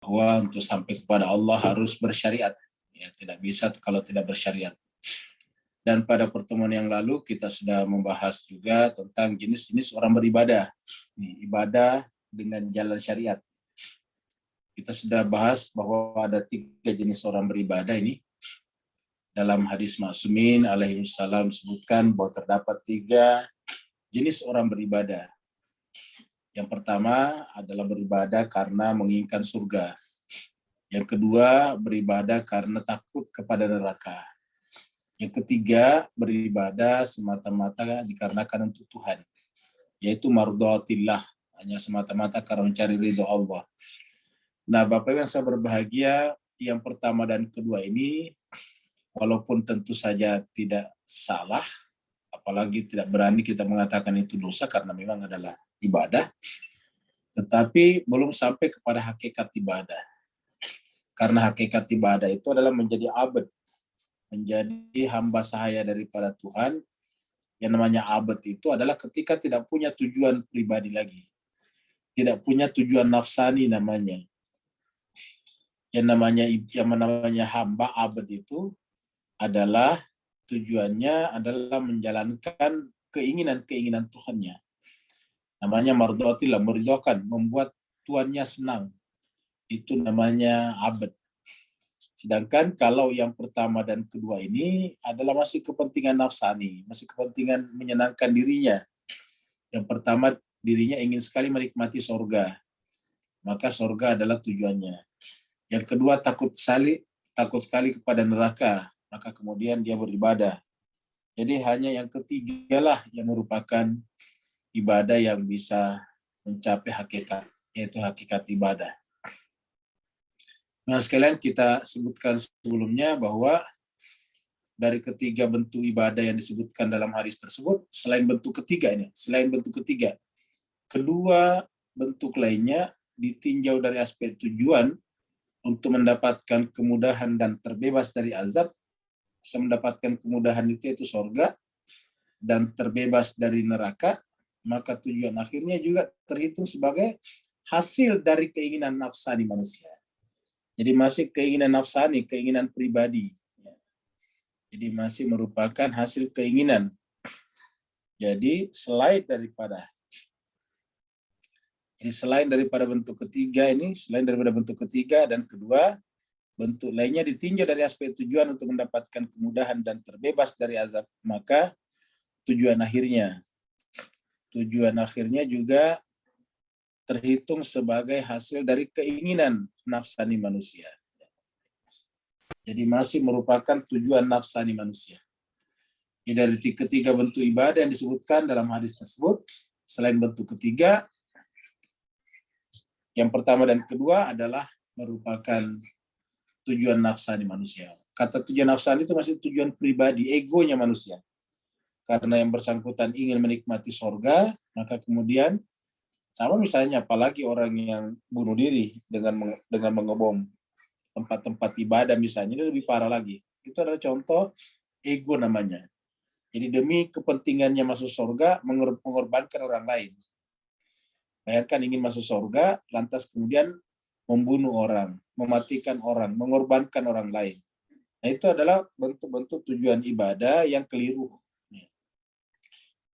bahwa untuk sampai kepada Allah harus bersyariat. Ya, tidak bisa kalau tidak bersyariat. Dan pada pertemuan yang lalu kita sudah membahas juga tentang jenis-jenis orang beribadah. Ibadah dengan jalan syariat. Kita sudah bahas bahwa ada 3 jenis orang beribadah ini. Dalam hadis Ma'sumin alaihi salam disebutkan bahwa terdapat 3 jenis orang beribadah. Yang pertama adalah beribadah karena menginginkan surga. Yang kedua, beribadah karena takut kepada neraka. Yang ketiga, beribadah semata-mata dikarenakan untuk Tuhan, yaitu mardhatillah, hanya semata-mata karena mencari ridho Allah. Nah, Bapak yang saya berbahagia, yang pertama dan kedua ini, walaupun tentu saja tidak salah, apalagi tidak berani kita mengatakan itu dosa karena memang adalah ibadah, tetapi belum sampai kepada hakikat ibadah. Karena hakikat ibadah itu adalah menjadi abad, menjadi hamba sahaya daripada Tuhan. Yang namanya abad itu adalah ketika tidak punya tujuan pribadi lagi. Tidak punya tujuan nafsani namanya. Yang namanya hamba abad itu adalah tujuannya adalah menjalankan keinginan-keinginan Tuhannya. Namanya mardhatillah, meridhokan, membuat Tuhannya senang. Itu namanya abad. Sedangkan kalau yang pertama dan kedua ini adalah masih kepentingan nafsani, masih kepentingan menyenangkan dirinya. Yang pertama, dirinya ingin sekali menikmati sorga, maka sorga adalah tujuannya. Yang kedua, takut sekali kepada neraka, maka kemudian dia beribadah. Jadi hanya yang ketigalah yang merupakan ibadah yang bisa mencapai hakikat, yaitu hakikat ibadah. Nah, sekalian kita sebutkan sebelumnya bahwa dari ketiga bentuk ibadah yang disebutkan dalam hadis tersebut, selain bentuk ketiga, kedua bentuk lainnya ditinjau dari aspek tujuan untuk mendapatkan kemudahan dan terbebas dari azab, bisa mendapatkan kemudahan itu surga, dan terbebas dari neraka, maka tujuan akhirnya juga terhitung sebagai hasil dari keinginan nafsani manusia. Jadi masih keinginan nafsani, keinginan pribadi. Jadi masih merupakan hasil keinginan. Jadi selain daripada bentuk ketiga ini, selain daripada bentuk ketiga dan kedua, bentuk lainnya ditinjau dari aspek tujuan untuk mendapatkan kemudahan dan terbebas dari azab, maka tujuan akhirnya juga terhitung sebagai hasil dari keinginan nafsani manusia. Jadi masih merupakan tujuan nafsani manusia. Ini dari ketiga bentuk ibadah yang disebutkan dalam hadis tersebut, selain bentuk ketiga, yang pertama dan kedua adalah merupakan tujuan nafsani manusia. Kata tujuan nafsani itu masih tujuan pribadi, egonya manusia. Karena yang bersangkutan ingin menikmati sorga, maka kemudian sama misalnya apalagi orang yang bunuh diri dengan mengebom tempat-tempat ibadah misalnya, ini lebih parah lagi. Itu adalah contoh ego namanya. Jadi demi kepentingannya masuk surga, mengorbankan orang lain. Bayangkan ingin masuk surga, lantas kemudian membunuh orang, mematikan orang, mengorbankan orang lain. Nah, itu adalah bentuk-bentuk tujuan ibadah yang keliru.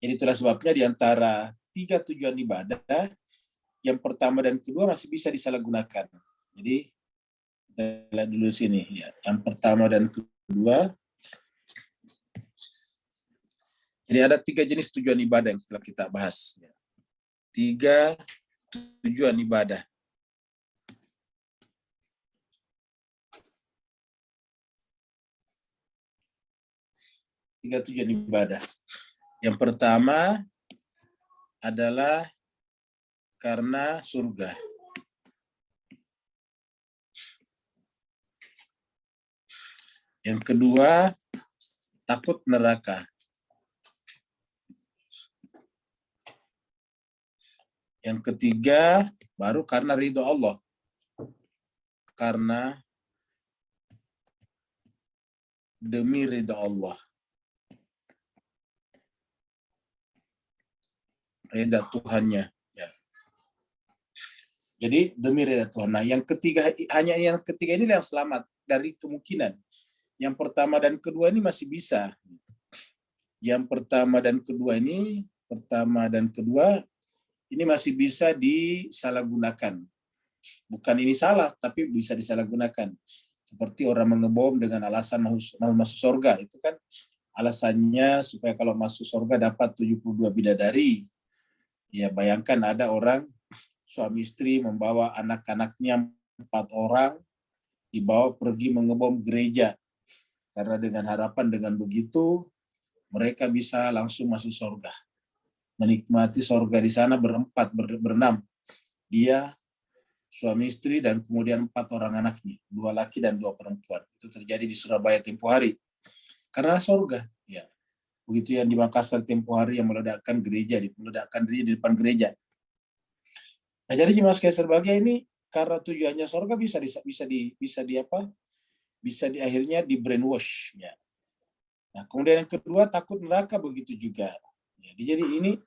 Jadi itulah sebabnya di antara 3 tujuan ibadah, yang pertama dan kedua masih bisa disalahgunakan. Jadi kita lihat dulu sini. Ya. Yang pertama dan kedua, jadi ada 3 jenis tujuan ibadah yang telah kita bahas. 3 tujuan ibadah. Yang pertama adalah karena surga. Yang kedua, takut neraka. Yang ketiga, baru karena ridho Allah. Karena demi ridho Allah. Ridha Tuhannya. Ya. Jadi demi ridha Tuhan. Nah, yang ketiga, hanya yang ketiga ini yang selamat dari kemungkinan. Yang pertama dan kedua ini masih bisa. Yang pertama dan kedua ini masih bisa disalahgunakan. Bukan ini salah, tapi bisa disalahgunakan. Seperti orang mengebom dengan alasan mau masuk surga. Itu kan alasannya supaya kalau masuk surga dapat 72 bidadari. Ya, bayangkan ada orang suami istri membawa anak-anaknya 4 orang, dibawa pergi mengebom gereja. Karena dengan harapan dengan begitu, mereka bisa langsung masuk surga. Menikmati surga di sana berempat, berenam. Dia, suami istri, dan kemudian 4 orang anaknya. 2 laki dan 2 perempuan. Itu terjadi di Surabaya tempo hari. Karena surga. Ya. Begitu yang di Makassar tempo hari yang meledakkan diri di depan gereja. Nah, jadi jemaat sekalian berbahagia ini karena tujuannya surga bisa di akhirnya di brainwash ya. Nah, kemudian yang kedua takut neraka begitu juga. Jadi ini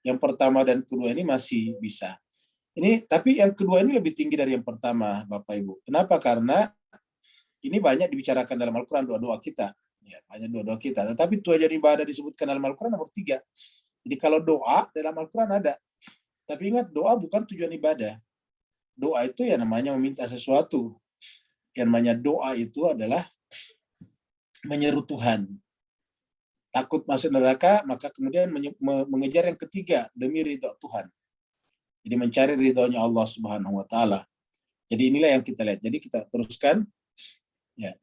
yang pertama dan kedua ini masih bisa. Tapi yang kedua ini lebih tinggi dari yang pertama, Bapak Ibu. Kenapa? Karena ini banyak dibicarakan dalam Al-Quran, doa-doa kita. Ya, banyak doa-doa kita. Tetapi tujuan ibadah disebutkan dalam Al-Quran nomor 3. Jadi kalau doa dalam Al-Quran ada. Tapi ingat, doa bukan tujuan ibadah. Doa itu ya namanya meminta sesuatu. Yang namanya doa itu adalah menyeru Tuhan. Takut masuk neraka, maka kemudian mengejar yang ketiga, demi ridho Tuhan. Jadi mencari ridhonya Allah Subhanahu wa Ta'ala. Jadi inilah yang kita lihat. Jadi kita teruskan. Ya.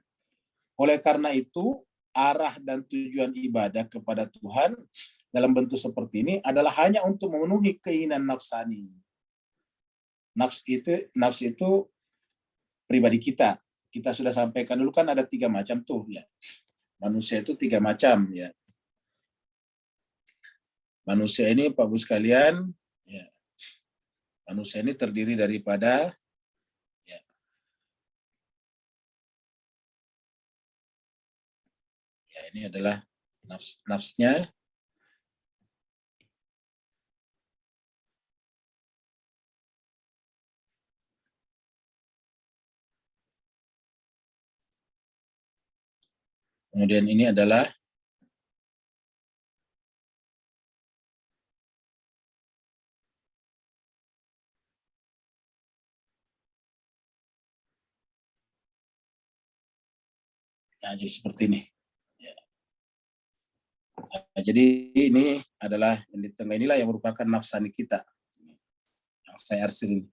Oleh karena itu, arah dan tujuan ibadah kepada Tuhan dalam bentuk seperti ini adalah hanya untuk memenuhi keinginan nafsani. Nafs itu pribadi kita. Kita sudah sampaikan dulu kan ada 3 macam tuh ya. Manusia itu 3 macam ya. Manusia ini Pak Bu sekalian, ya. Manusia ini terdiri daripada ya ini adalah nafsnya. Kemudian ini adalah nah, jadi seperti ini. Ya. Nah, jadi ini adalah yang di tengah inilah yang merupakan nafsani kita. Yang saya arsir ini.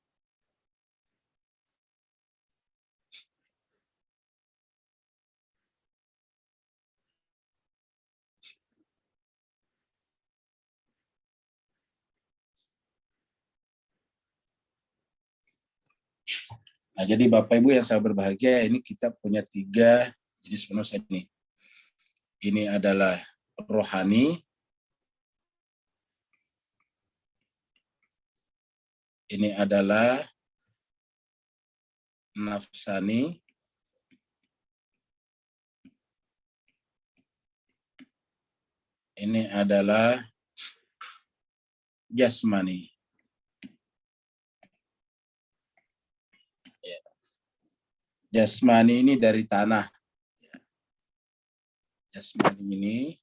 Nah, jadi Bapak Ibu yang saya berbahagia, ini kita punya 3 jenis manusia ini. Ini adalah rohani, ini adalah nafsani, ini adalah jasmani. Jasmani ini dari tanah. Jasmani ini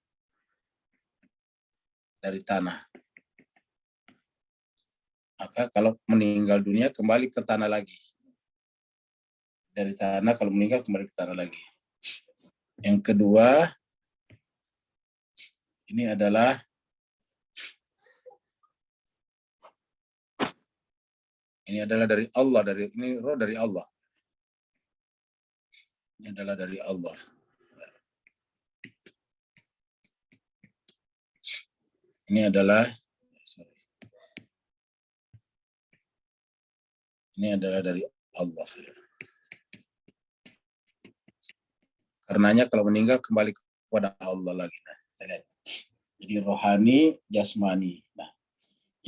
dari tanah. Maka kalau meninggal dunia kembali ke tanah lagi. Dari tanah kalau meninggal kembali ke tanah lagi. Yang kedua, ini adalah dari Allah, ini roh dari Allah. Ini adalah dari Allah. Ini adalah dari Allah. Karenanya kalau meninggal kembali kepada Allah lagi. Nah, jadi rohani, jasmani. Nah,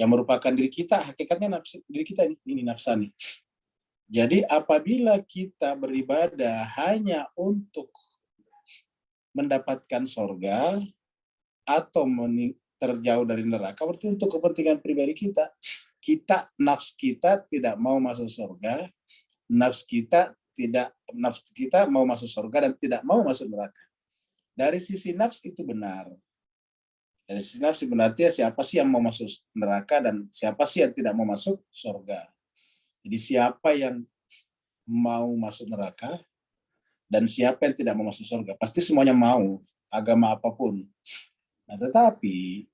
yang merupakan diri kita, hakikatnya diri kita ini nafsani. Jadi apabila kita beribadah hanya untuk mendapatkan surga atau terjauh dari neraka, berarti untuk kepentingan pribadi kita. nafs kita tidak mau masuk surga, nafs kita mau masuk surga dan tidak mau masuk neraka. Dari sisi nafs itu benar. Dari sisi nafs berarti siapa sih yang mau masuk neraka dan siapa sih yang tidak mau masuk surga. Jadi siapa yang mau masuk neraka dan siapa yang tidak mau masuk surga, pasti semuanya mau, agama apapun. Nah, tetapi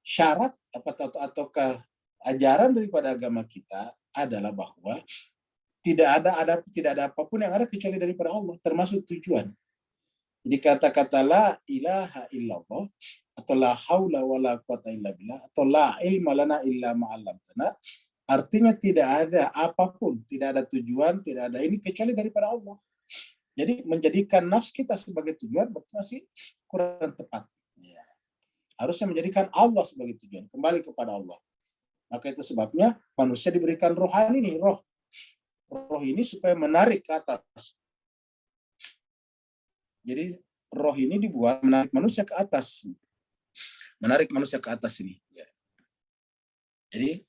syarat ataukah ajaran daripada agama kita adalah bahwa tidak ada apapun yang ada kecuali daripada Allah, termasuk tujuan. Jadi kata-kata la ilaha illallah atau la haula wala quwata illa billah atau la ilma lana illa ma 'allamtana, artinya tidak ada apapun, tidak ada tujuan, tidak ada ini kecuali daripada Allah. Jadi menjadikan nafs kita sebagai tujuan berarti masih kurang tepat. Ya. Harusnya menjadikan Allah sebagai tujuan, kembali kepada Allah. Maka itu sebabnya manusia diberikan rohani ini, roh ini supaya menarik ke atas. Jadi roh ini dibuat menarik manusia ke atas. Menarik manusia ke atas ini. Ya. Jadi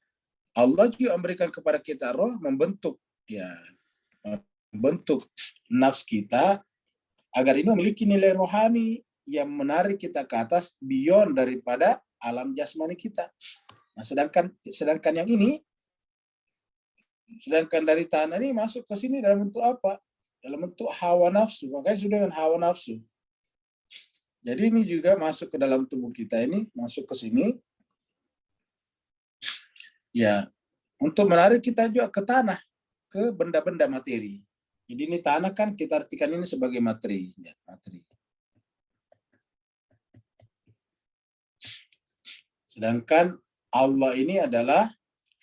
Allah juga memberikan kepada kita roh membentuk nafs kita agar ini memiliki nilai rohani yang menarik kita ke atas beyond daripada alam jasmani kita. Nah, sedangkan yang ini, sedangkan dari tanah ini masuk ke sini dalam bentuk apa? Dalam bentuk hawa nafsu. Makanya sudah dengan hawa nafsu. Jadi ini juga masuk ke dalam tubuh kita ini, masuk ke sini. Ya, untuk menarik kita juga ke tanah, ke benda-benda materi. Jadi ini tanah kan kita artikan ini sebagai materi. Ya, materi. Sedangkan Allah ini adalah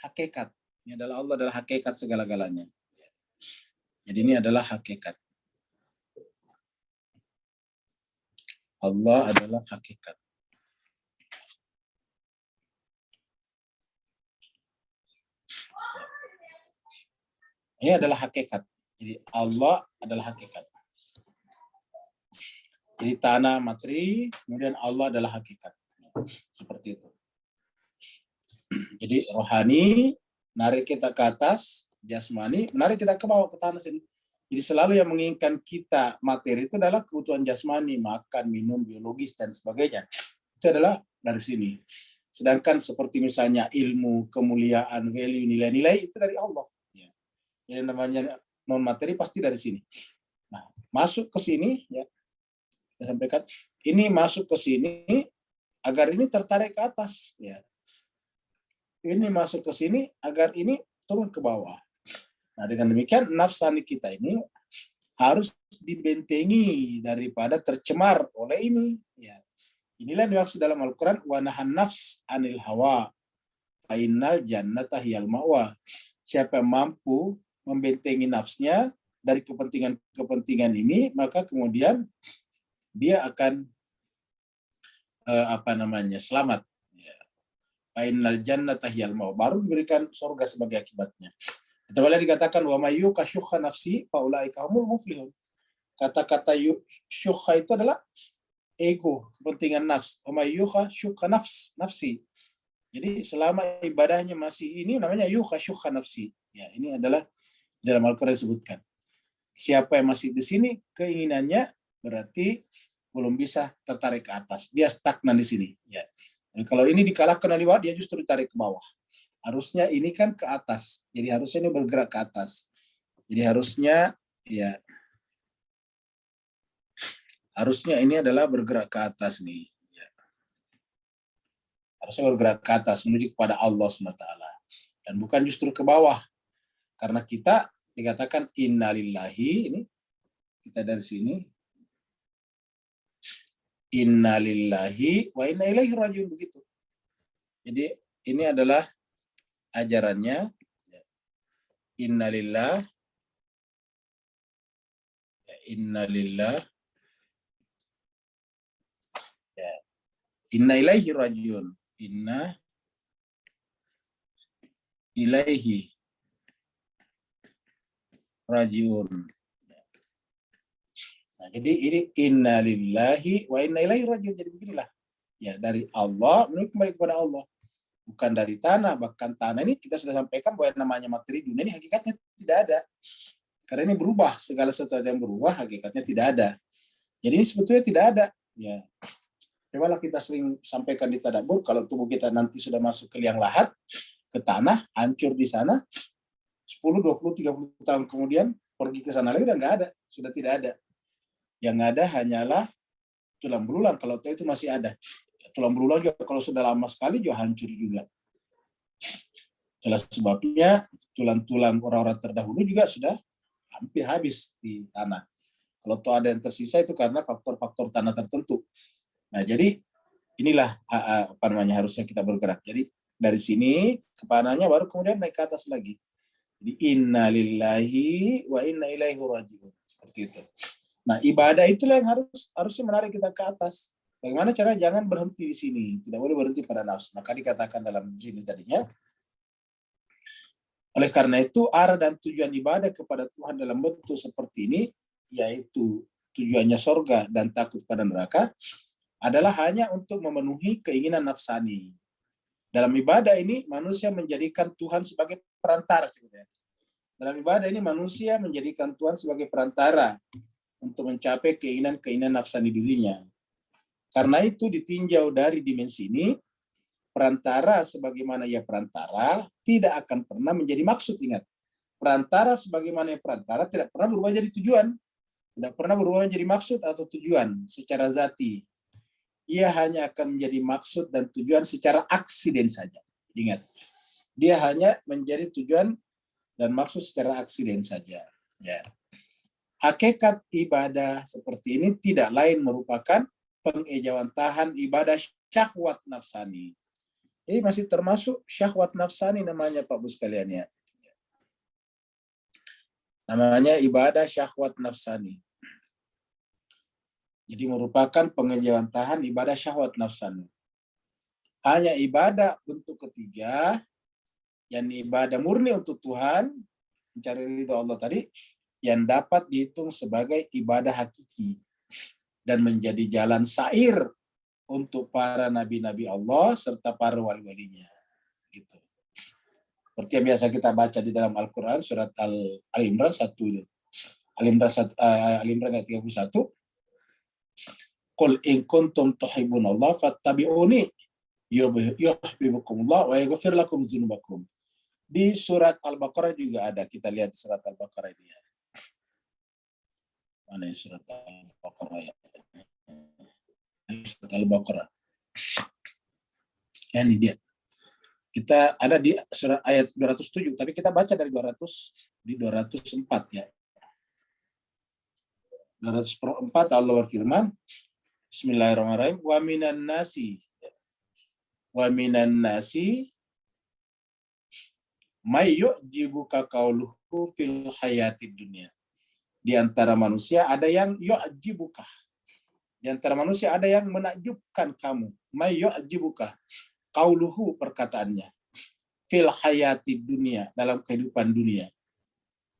hakikat. Ini adalah Allah adalah hakikat segala-galanya. Jadi ini adalah hakikat. Allah adalah hakikat. Ini adalah hakikat. Jadi Allah adalah hakikat. Jadi tanah materi, kemudian Allah adalah hakikat. Seperti itu. Jadi rohani, narik kita ke atas, jasmani, menarik kita ke bawah ke tanah sini. Jadi selalu yang menginginkan kita materi itu adalah kebutuhan jasmani, makan, minum, biologis, dan sebagainya. Itu adalah dari sini. Sedangkan seperti misalnya ilmu, kemuliaan, value, nilai-nilai itu dari Allah. Jadi namanya non materi pasti dari sini. Nah, masuk ke sini, ya, saya sampaikan, ini masuk ke sini agar ini tertarik ke atas. Ya. Ini masuk ke sini agar ini turun ke bawah. Nah, dengan demikian nafsani kita ini harus dibentengi daripada tercemar oleh ini. Ya. Inilah yang dimaksud dalam Al-Quran, wa nahan nafs anil hawa, fa'innal jannata hiyal ma'wa. Siapa yang mampu membentengi nafsnya dari kepentingan ini, maka kemudian dia akan selamat. Fa'innal jannata hiyal ma'wa, baru diberikan surga sebagai akibatnya. Kemudian dikatakan wa may yuqa syuhha nafsi fa ulaika humul muflihun. Kata-kata syuhha itu adalah ego, kepentingan nafs. Wa may yuqa syuhha nafsi. Jadi selama ibadahnya masih ini namanya yuqa syuhha nafsi. Ya, ini adalah dalam Al-Qur'an disebutkan. Siapa yang masih di sini keinginannya berarti belum bisa tertarik ke atas. Dia stagnan di sini, ya. Dan kalau ini dikalahkan oleh Allah, dia justru ditarik ke bawah. Harusnya ini kan ke atas, jadi harusnya ini bergerak ke atas. Jadi harusnya ini adalah bergerak ke atas nih. Ya. Harusnya bergerak ke atas menuju kepada Allah SWT. Dan bukan justru ke bawah. Karena kita dikatakan innalillahi, ini kita dari sini. Innalillahi wa inna ilaihi rajiun, begitu. Jadi ini adalah ajarannya innalillah inna ilaihi rajiun, inna ilaihi rajiun. Nah, jadi ini innalillahi wa inna ilaihi rajiun, jadi beginilah ya, dari Allah menuju kembali kepada Allah. bukan dari tanah. Bahkan tanah ini kita sudah sampaikan bahwa yang namanya materi dunia ini hakikatnya tidak ada. Karena ini berubah, segala sesuatu yang berubah hakikatnya tidak ada. Jadi ini sebetulnya tidak ada. Ya. Cobalah kita sering sampaikan di tadabbur, kalau tubuh kita nanti sudah masuk ke liang lahat, ke tanah, hancur di sana, 10, 20, 30 tahun kemudian pergi ke sana lagi udah nggak ada, sudah tidak ada. Yang ada hanyalah tulang belulang, kalau itu masih ada. Tulang belulang juga kalau sudah lama sekali juga hancur juga. Itulah sebabnya tulang-tulang orang-orang terdahulu juga sudah hampir habis di tanah. Kalau ada yang tersisa itu karena faktor-faktor tanah tertentu. Nah, jadi inilah apa namanya harusnya kita bergerak. Jadi dari sini kepananya baru kemudian naik ke atas lagi. Jadi inna lillahi wa inna ilaihi raji'un. Seperti itu. Nah, ibadah itulah yang harusnya menarik kita ke atas. Bagaimana cara jangan berhenti di sini, tidak boleh berhenti pada nafsu. Maka dikatakan dalam sini tadinya, oleh karena itu arah dan tujuan ibadah kepada Tuhan dalam bentuk seperti ini, yaitu tujuannya sorga dan takut pada neraka, adalah hanya untuk memenuhi keinginan nafsani. Dalam ibadah ini manusia menjadikan Tuhan sebagai perantara. Dalam ibadah ini manusia menjadikan Tuhan sebagai perantara untuk mencapai keinginan-keinginan nafsani dirinya. Karena itu ditinjau dari dimensi ini, perantara sebagaimana ia perantara tidak akan pernah menjadi maksud. Ingat, perantara sebagaimana ia perantara tidak pernah berubah jadi tujuan. Tidak pernah berubah menjadi maksud atau tujuan secara zati. Ia hanya akan menjadi maksud dan tujuan secara aksiden saja. Ingat, dia hanya menjadi tujuan dan maksud secara aksiden saja. Ya. Hakikat ibadah seperti ini tidak lain merupakan pengejawantahan ibadah syahwat nafsani. Ini masih termasuk syahwat nafsani namanya Pak Bu sekalian ya. Namanya ibadah syahwat nafsani. Jadi merupakan pengejawantahan ibadah syahwat nafsani. Hanya ibadah bentuk ketiga, yang ibadah murni untuk Tuhan, mencari ridho Allah tadi, yang dapat dihitung sebagai ibadah hakiki dan menjadi jalan sair untuk para nabi-nabi Allah serta para wali-walinya. Gitu. Seperti yang biasa kita baca di dalam Al-Quran, surat Al-Imran 1, Al-Imran ayat 31. Qul in kuntum tuhibbunallah fattabi'uni yuhibbukumullah wa yaghfir lakum dzunubakum. Di surat Al-Baqarah juga ada. Kita lihat surat Al-Baqarah ini ya. Mana surat Al-Baqarah ya? Surat Al-Baqarah. Ini dia. Kita ada di surat ayat 207, tapi kita baca dari 204 ya. 204 Allah berfirman, Bismillahirrahmanirrahim, wa minan nasi may yu'jibuka qauluhu fil hayatid dunya. Di antara manusia ada yang yu'jibuka. Di antara manusia ada yang menakjubkan kamu. May yu'jibuka qauluhu, perkataannya. Fil hayatid dunya, dalam kehidupan dunia.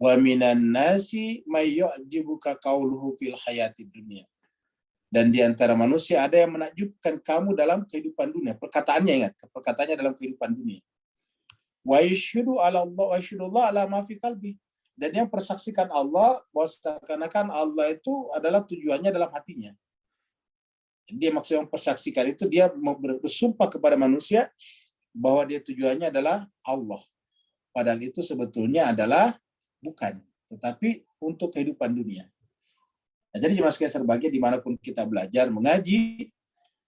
Wa minan nasi may yu'jibuka qauluhu fil hayatid dunya. Dan di antara manusia ada yang menakjubkan kamu dalam kehidupan dunia. Perkataannya, ingat, perkataannya dalam kehidupan dunia. Wa yashhadu ala Allah wa yashhadullah ala ma fi qalbi. Dan yang persaksikan Allah bahwa seakan-akan Allah itu adalah tujuannya dalam hatinya. Dia maksud yang persaksikan itu dia bersumpah kepada manusia bahwa dia tujuannya adalah Allah. Padahal itu sebetulnya adalah bukan, tetapi untuk kehidupan dunia. Nah, jadi jemaah sekalian serbahagia dimanapun kita belajar mengaji,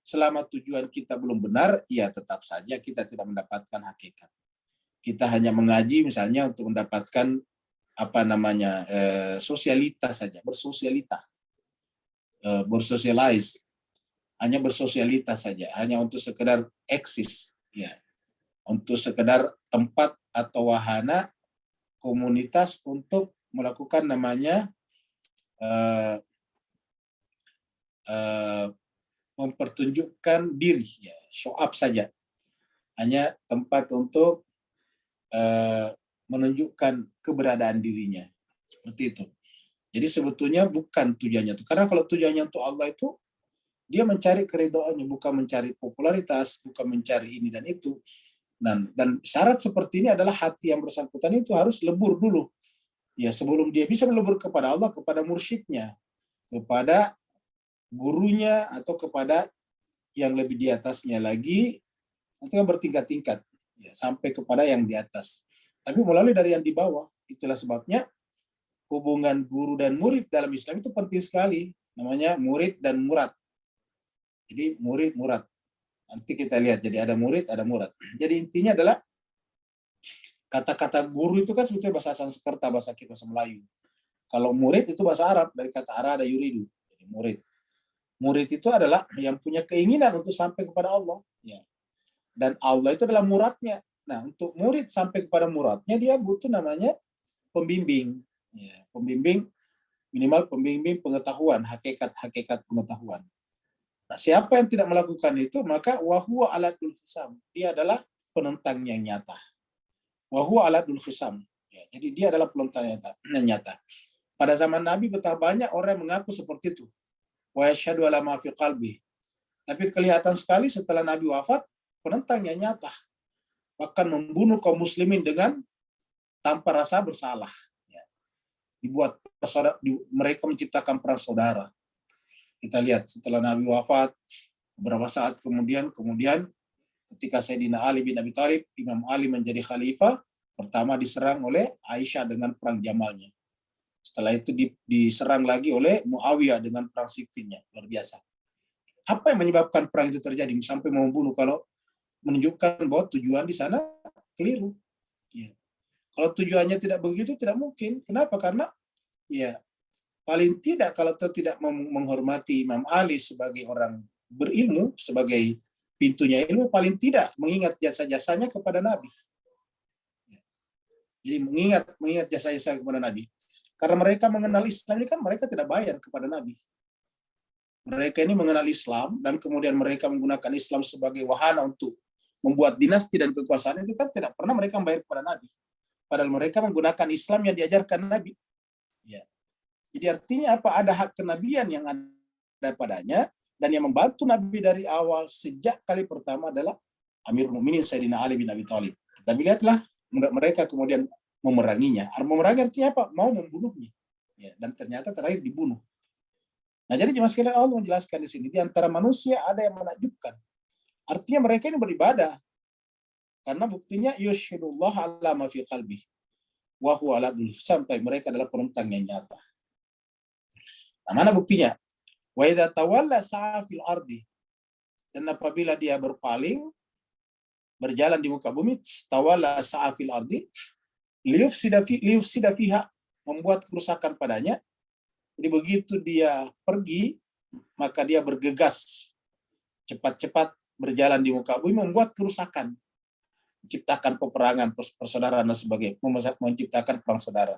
selama tujuan kita belum benar, ya tetap saja kita tidak mendapatkan hakikat. Kita hanya mengaji misalnya untuk mendapatkan sosialitas saja, bersosialize, hanya bersosialitas saja, hanya untuk sekedar eksis, ya, untuk sekedar tempat atau wahana komunitas untuk melakukan namanya mempertunjukkan diri, ya, show up saja, hanya tempat untuk menunjukkan keberadaan dirinya, seperti itu. Jadi sebetulnya bukan tujuannya itu, karena kalau tujuannya untuk Allah itu dia mencari keridhaannya, bukan mencari popularitas, bukan mencari ini dan itu. Dan syarat seperti ini adalah hati yang bersangkutan itu harus lebur dulu. Ya, sebelum dia bisa melebur kepada Allah, kepada mursyidnya, kepada gurunya, atau kepada yang lebih di atasnya lagi, nanti kan bertingkat-tingkat ya, sampai kepada yang di atas. Tapi melalui dari yang di bawah. Itulah sebabnya hubungan guru dan murid dalam Islam itu penting sekali. Namanya murid dan murad. Jadi murid, murad. Nanti kita lihat, jadi ada murid, ada murad. Jadi intinya adalah kata-kata guru itu kan sebetulnya bahasa Sanskerta, bahasa kita, bahasa Melayu. Kalau murid itu bahasa Arab, dari kata arada yuridu. Jadi murid. Murid itu adalah yang punya keinginan untuk sampai kepada Allah. Ya. Dan Allah itu adalah muradnya. Nah, untuk murid sampai kepada muradnya, dia butuh namanya pembimbing. Ya, pembimbing, minimal pembimbing pengetahuan, hakikat pengetahuan. Nah, siapa yang tidak melakukan itu, maka wahuwa aladul khisam. Dia adalah penentang yang nyata. Wahuwa aladul khisam. Ya, jadi dia adalah penentang yang nyata. Pada zaman Nabi betapa banyak orang yang mengaku seperti itu. Wa yashhadu ala ma fi qalbi. Tapi kelihatan sekali setelah Nabi wafat, penentang yang nyata. Bahkan membunuh kaum muslimin dengan tanpa rasa bersalah. Ya. Dibuat mereka menciptakan perang saudara. Kita lihat setelah Nabi wafat, beberapa saat kemudian ketika Sayyidina Ali bin Abi Thalib, Imam Ali menjadi khalifah, pertama diserang oleh Aisyah dengan perang Jamalnya. Setelah itu diserang lagi oleh Muawiyah dengan perang Siffinnya. Luar biasa. Apa yang menyebabkan perang itu terjadi sampai membunuh? Kalau menunjukkan bahwa tujuan di sana keliru. Ya. Kalau tujuannya tidak begitu, tidak mungkin. Kenapa? Karena ya paling tidak kalau tidak menghormati Imam Ali sebagai orang berilmu, sebagai pintunya ilmu, paling tidak mengingat jasa-jasanya kepada Nabi. Jadi mengingat jasa-jasa kepada Nabi. Karena mereka mengenal Islam ini kan mereka tidak bayar kepada Nabi. Mereka ini mengenal Islam dan kemudian mereka menggunakan Islam sebagai wahana untuk membuat dinasti dan kekuasaan, itu kan tidak pernah mereka membayar kepada Nabi. Padahal mereka menggunakan Islam yang diajarkan Nabi. Ya. Jadi artinya apa? Ada hak kenabian yang ada padanya, dan yang membantu Nabi dari awal sejak kali pertama adalah Amirul Mukminin Sayyidina Ali bin Abi Thalib. Tapi lihatlah mereka kemudian memeranginya. Memerangi artinya apa? Mau membunuhnya. Ya, dan ternyata terakhir dibunuh. Nah, jadi jemaah sekalian, Allah menjelaskan di sini, di antara manusia ada yang menakjubkan. Artinya mereka ini beribadah. Karena buktinya yushhidullah ala ma fi qalbi. Wa huwa ala sampai mereka adalah penentang yang nyata. Nah, mana buktinya? Wa idza tawalla sa'a fil ardi. Dan apabila dia berpaling, berjalan di muka bumi, tawalla sa'a fil ardi, liyufsida fiha, membuat kerusakan padanya. Jadi begitu dia pergi, maka dia bergegas cepat-cepat berjalan di muka bumi, membuat kerusakan, menciptakan peperangan, persaudaraan dan sebagainya, menciptakan perang saudara.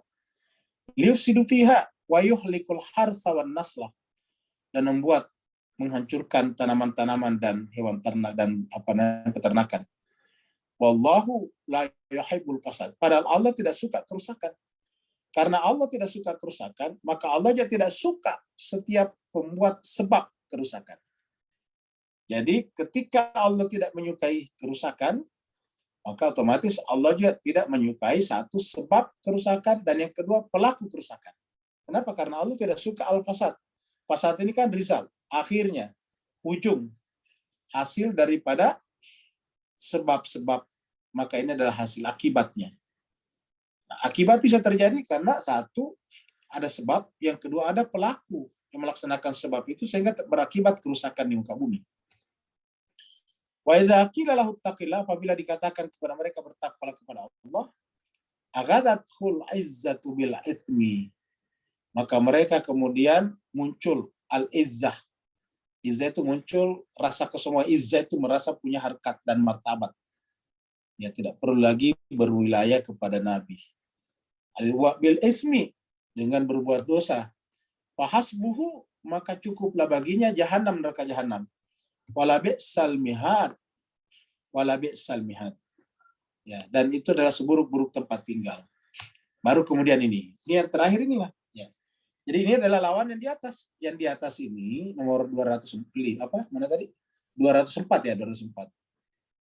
Liyufsidu fiha wa yuhlikul harsa wan naslah, dan membuat menghancurkan tanaman-tanaman dan hewan ternak dan peternakan. Wallahu la yuhibbul fasad. Padahal Allah tidak suka kerusakan. Karena Allah tidak suka kerusakan, maka Allah juga tidak suka setiap pembuat sebab kerusakan. Jadi ketika Allah tidak menyukai kerusakan, maka otomatis Allah juga tidak menyukai satu sebab kerusakan, dan yang kedua pelaku kerusakan. Kenapa? Karena Allah tidak suka al-fasad. Fasad ini kan result, akhirnya, ujung, hasil daripada sebab-sebab, maka ini adalah hasil akibatnya. Nah, akibat bisa terjadi karena satu, ada sebab, yang kedua ada pelaku yang melaksanakan sebab itu sehingga berakibat kerusakan di muka bumi. Wa idza qila lahu taqillah, apabila dikatakan kepada mereka bertakwalah kepada Allah, aghadathul izzatu bil ithmi, maka mereka kemudian muncul al-izzah. Izzah itu muncul rasa kesemua. Izzah itu merasa punya harkat dan martabat. Ya, tidak perlu lagi berwilayah kepada Nabi. Al-wa bil ismi, dengan berbuat dosa. Fahasbuhu, maka cukuplah baginya jahannam, neraka jahannam. Wala bi'sal mihad. Wala bi'sal mihad. Ya, dan itu adalah seburuk-buruk tempat tinggal. Baru kemudian ini yang terakhir inilah. Ya. Jadi ini adalah lawan yang di atas. Yang di atas ini nomor 200 apa? Mana tadi? 204 ya, 204.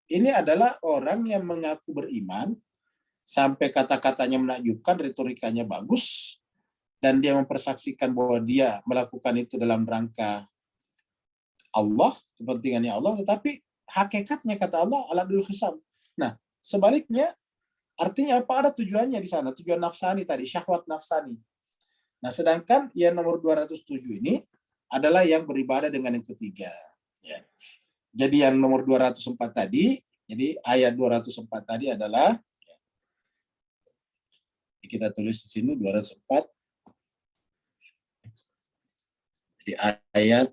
ini adalah orang yang mengaku beriman, sampai kata-katanya menakjubkan, retorikanya bagus, dan dia mempersaksikan bahwa dia melakukan itu dalam rangka Allah, kepentingannya Allah, tetapi hakikatnya kata Allah aladul hisab. Nah, sebaliknya artinya apa? Ada tujuannya di sana, tujuan nafsani tadi, syahwat nafsani. Nah, sedangkan yang nomor 207 ini adalah yang beribadah dengan yang ketiga. Ya. Jadi yang nomor 204 tadi, jadi ayat 204 tadi adalah, kita tulis di sini 204, di ayat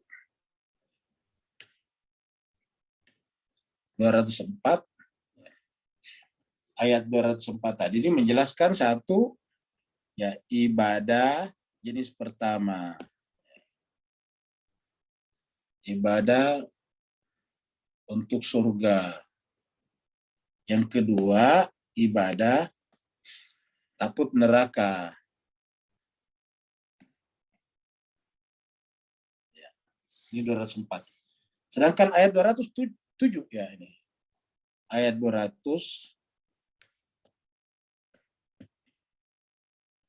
204, ayat 204 tadi ini menjelaskan satu, ya, ibadah jenis pertama. Ibadah untuk surga. Yang kedua, ibadah takut neraka. Ya, ini 204. Sedangkan ayat 207 ya ini. Ayat 200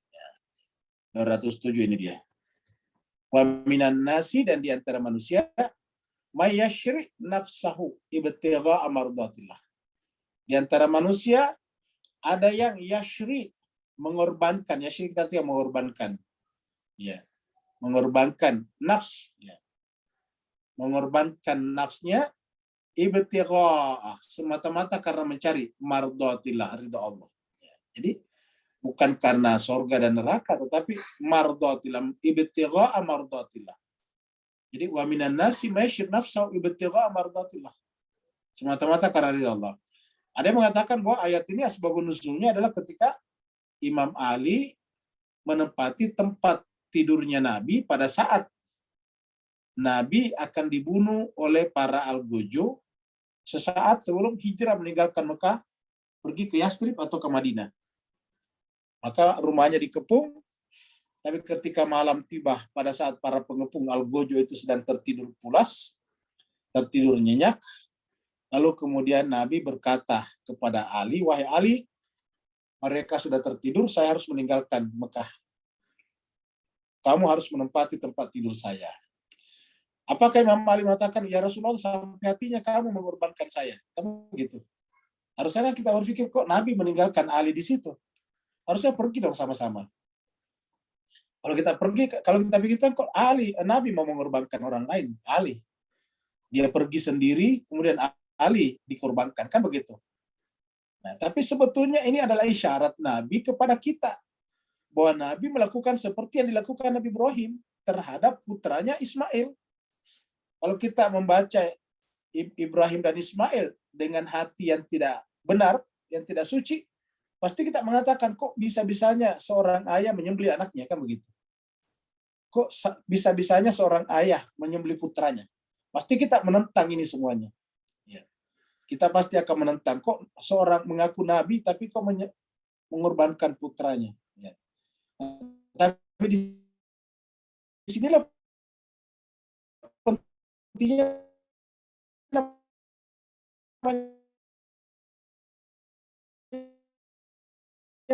ya, 207 ini dia. Wa minan nasi, dan di antara manusia, may yashri nafsahu ibtigha'a mardatillah. Di antara manusia ada yang yashri, mengorbankan. Yashri kita artinya mengorbankan. Ya, mengorbankan nafs, ya. Mengorbankan nafsnya ibtigha'a, semata-mata karena mencari mardatillah, ridha Allah. Ya. Jadi bukan karena surga dan neraka, tetapi mardatillah, ibtigha'a mardatillah. Jadi wa minan nasi may yashri nafsahu ibtigha'a mardatillah. Semata-mata karena ridha Allah. Ada yang mengatakan bahwa ayat ini asbabun nuzulnya adalah ketika Imam Ali menempati tempat tidurnya Nabi pada saat Nabi akan dibunuh oleh para Al-Gojo sesaat sebelum hijrah meninggalkan Mekah, pergi ke Yastrib atau ke Madinah. Maka rumahnya dikepung, tapi ketika malam tiba pada saat para pengepung Al-Gojo itu sedang tertidur pulas, tertidur nyenyak, lalu kemudian Nabi berkata kepada Ali, wahai Ali, mereka sudah tertidur, saya harus meninggalkan Mekah. Kamu harus menempati tempat tidur saya. Apakah Imam Ali mengatakan, ya Rasulullah, sampai hatinya kamu mengorbankan saya? Kamu gitu. Harusnya kita berpikir, kok Nabi meninggalkan Ali di situ? Harusnya pergi dong sama-sama. Kalau kita pikirkan, kok Nabi mau mengorbankan orang lain? Ali. Dia pergi sendiri, kemudian Ali dikorbankan. Kan begitu. Nah, tapi sebetulnya ini adalah isyarat Nabi kepada kita. Bahwa Nabi melakukan seperti yang dilakukan Nabi Ibrahim terhadap putranya Ismail. Kalau kita membaca Ibrahim dan Ismail dengan hati yang tidak benar, yang tidak suci, pasti kita mengatakan, kok bisa-bisanya seorang ayah menyembelih anaknya, kan begitu. Kok bisa-bisanya seorang ayah menyembelih putranya. Pasti kita menentang ini semuanya. Ya. Kita pasti akan menentang, kok seorang mengaku nabi tapi kok mengorbankan putranya. Ya. Tapi di sinilah pentingnya yang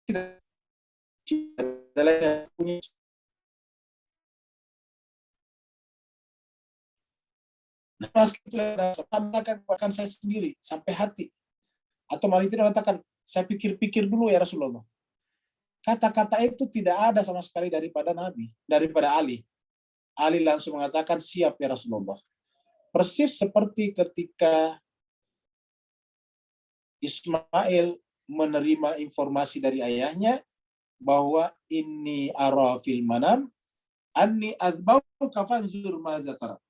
kita adalah yang punya katakan saya sendiri sampai hati. Atau malah tidak mengatakan, saya pikir-pikir dulu ya Rasulullah. Kata-kata itu tidak ada sama sekali daripada Nabi, daripada Ali. Ali langsung mengatakan, siap ya Rasulullah. Persis seperti ketika Ismail menerima informasi dari ayahnya bahwa ini ara fil manam anni adzbauka fanzur maza tara.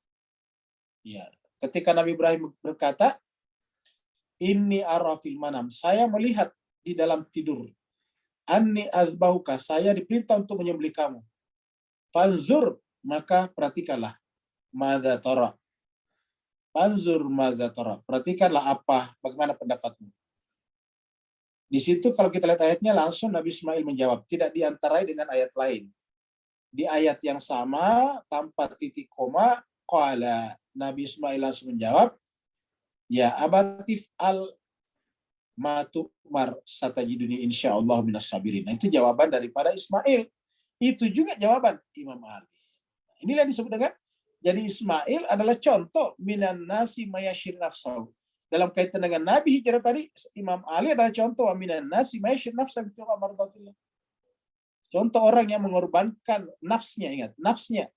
Ya, ketika Nabi Ibrahim berkata, ini ara fil manam, saya melihat di dalam tidur. Anni adzbauka, saya diperintah untuk menyembelih kamu. Fanzur, maka perhatikanlah. Maza tara. Fanzur maza tara. Perhatikanlah bagaimana pendapatmu. Di situ kalau kita lihat ayatnya langsung Nabi Ismail menjawab, tidak diantarai dengan ayat lain. Di ayat yang sama tanpa titik koma, qala, Nabi Ismail langsung menjawab, ya abatif al matukmar satajiduni insyaallah minas sabirin. Nah, itu jawaban daripada Ismail. Itu juga jawaban Imam Ali. Inilah yang disebut dengan, jadi Ismail adalah contoh minan nasi mayashir nafsahu. Dalam kaitan dengan Nabi hijrah tadi, Imam Ali adalah contoh minan nasi mayashir nafsahu itu amardatillah. Contoh orang yang mengorbankan nafsnya, ingat, nafsnya.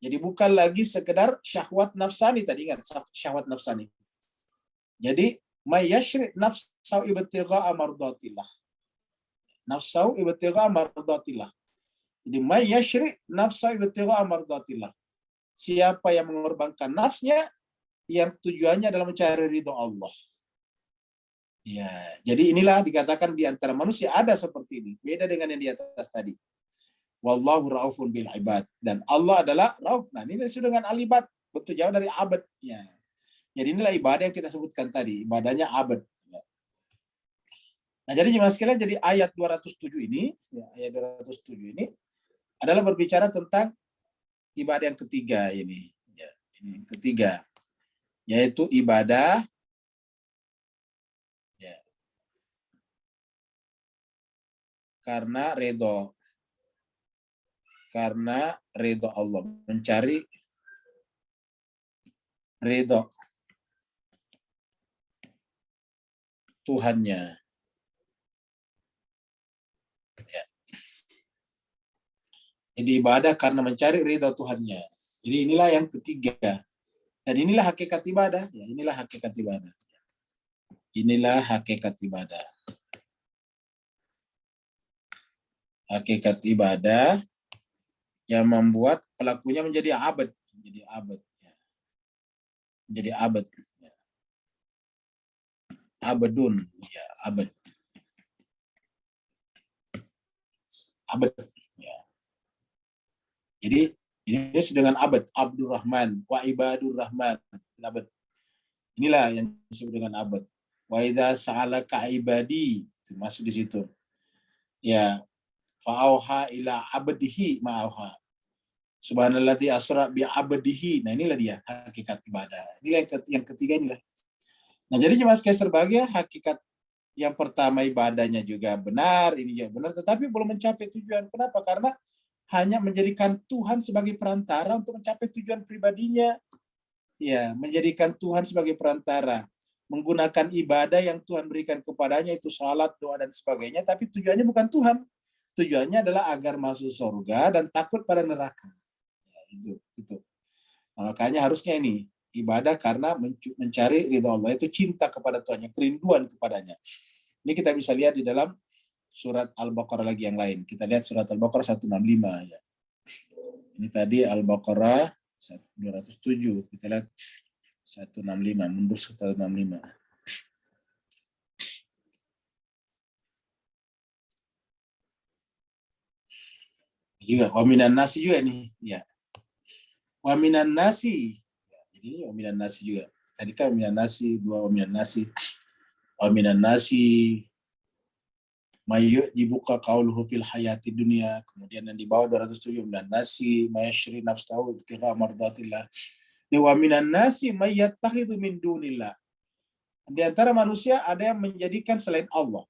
Jadi bukan lagi sekedar syahwat nafsani tadi, ingat, syahwat nafsani. Jadi mayashri nafsahu ibtigha'a mardatillah. Nafsahu ibtigha'a mardatillah. Jadi mayashri nafsahu ibtigha'a mardatillah. Siapa yang mengorbankan nafsnya yang tujuannya adalah mencari ridho Allah. Ya, jadi inilah dikatakan di antara manusia ada seperti ini. Beda dengan yang di atas tadi. Wallahu raufun bil ibad. Dan Allah adalah rauf. Nah, ini disebut dengan al-ibad. Bentuk jauh dari abad. Ya. Jadi inilah ibadah yang kita sebutkan tadi. Ibadahnya abad. Ya. Nah, jadi jemaah sekalian, jadi ayat 207 ini, ya, ayat 207 ini adalah berbicara tentang ibadah yang ketiga ini. Ya, ini yang ketiga. Yaitu ibadah ya, karena ridho Allah, mencari ridho Tuhannya. Ya. Jadi ibadah karena mencari ridho Tuhannya. Jadi inilah yang ketiga. Dan inilah hakikat ibadah. Ya, inilah hakikat ibadah. Inilah hakikat ibadah. Hakikat ibadah yang membuat pelakunya menjadi abad. Menjadi abad. Ya. Menjadi abad. Ya. Abadun. Ya, abad. Abad. Ya. Jadi ini dengan abad, Abdurrahman, wa ibadur rahman, abad. Inilah yang disebut dengan abad. Wa idza sa'alaka ibadi, masuk di situ. Ya, fa'auha ila abdihi ma'auha. Subhanalladzi asra bi abdihi. Nah, inilah dia hakikat ibadah. Inilah yang ketiga inilah. Nah, jadi jemaah sekalian berbahagia, hakikat yang pertama ibadahnya juga benar, ini juga benar, tetapi belum mencapai tujuan. Kenapa? Karena hanya menjadikan Tuhan sebagai perantara untuk mencapai tujuan pribadinya. Ya, menjadikan Tuhan sebagai perantara. Menggunakan ibadah yang Tuhan berikan kepadanya, itu salat, doa, dan sebagainya, tapi tujuannya bukan Tuhan. Tujuannya adalah agar masuk surga dan takut pada neraka. Ya, itu. Makanya harusnya ini, ibadah karena mencari ridha Allah, itu cinta kepada Tuhan, kerinduan kepadanya. Ini kita bisa lihat di dalam surat Al-Baqarah lagi yang lain. Kita lihat surat Al-Baqarah 165 ya. Ini tadi Al-Baqarah 207. Kita lihat 165, mundur 165. Juga waminan nasi juga nih, ya. Waminan nasi. Ya, jadi waminan nasi juga. Tadi kan waminan nasi, dua waminan nasi. Waminan nasi Mayyut dibuka qauluhu fil hayati dunia, kemudian yang di bawah 207 dan nasi mayashri nafsahu ibtigha mardatillah. Wa minan nasi mayyattakhidhu min dunillah. Di antara manusia ada yang menjadikan selain Allah.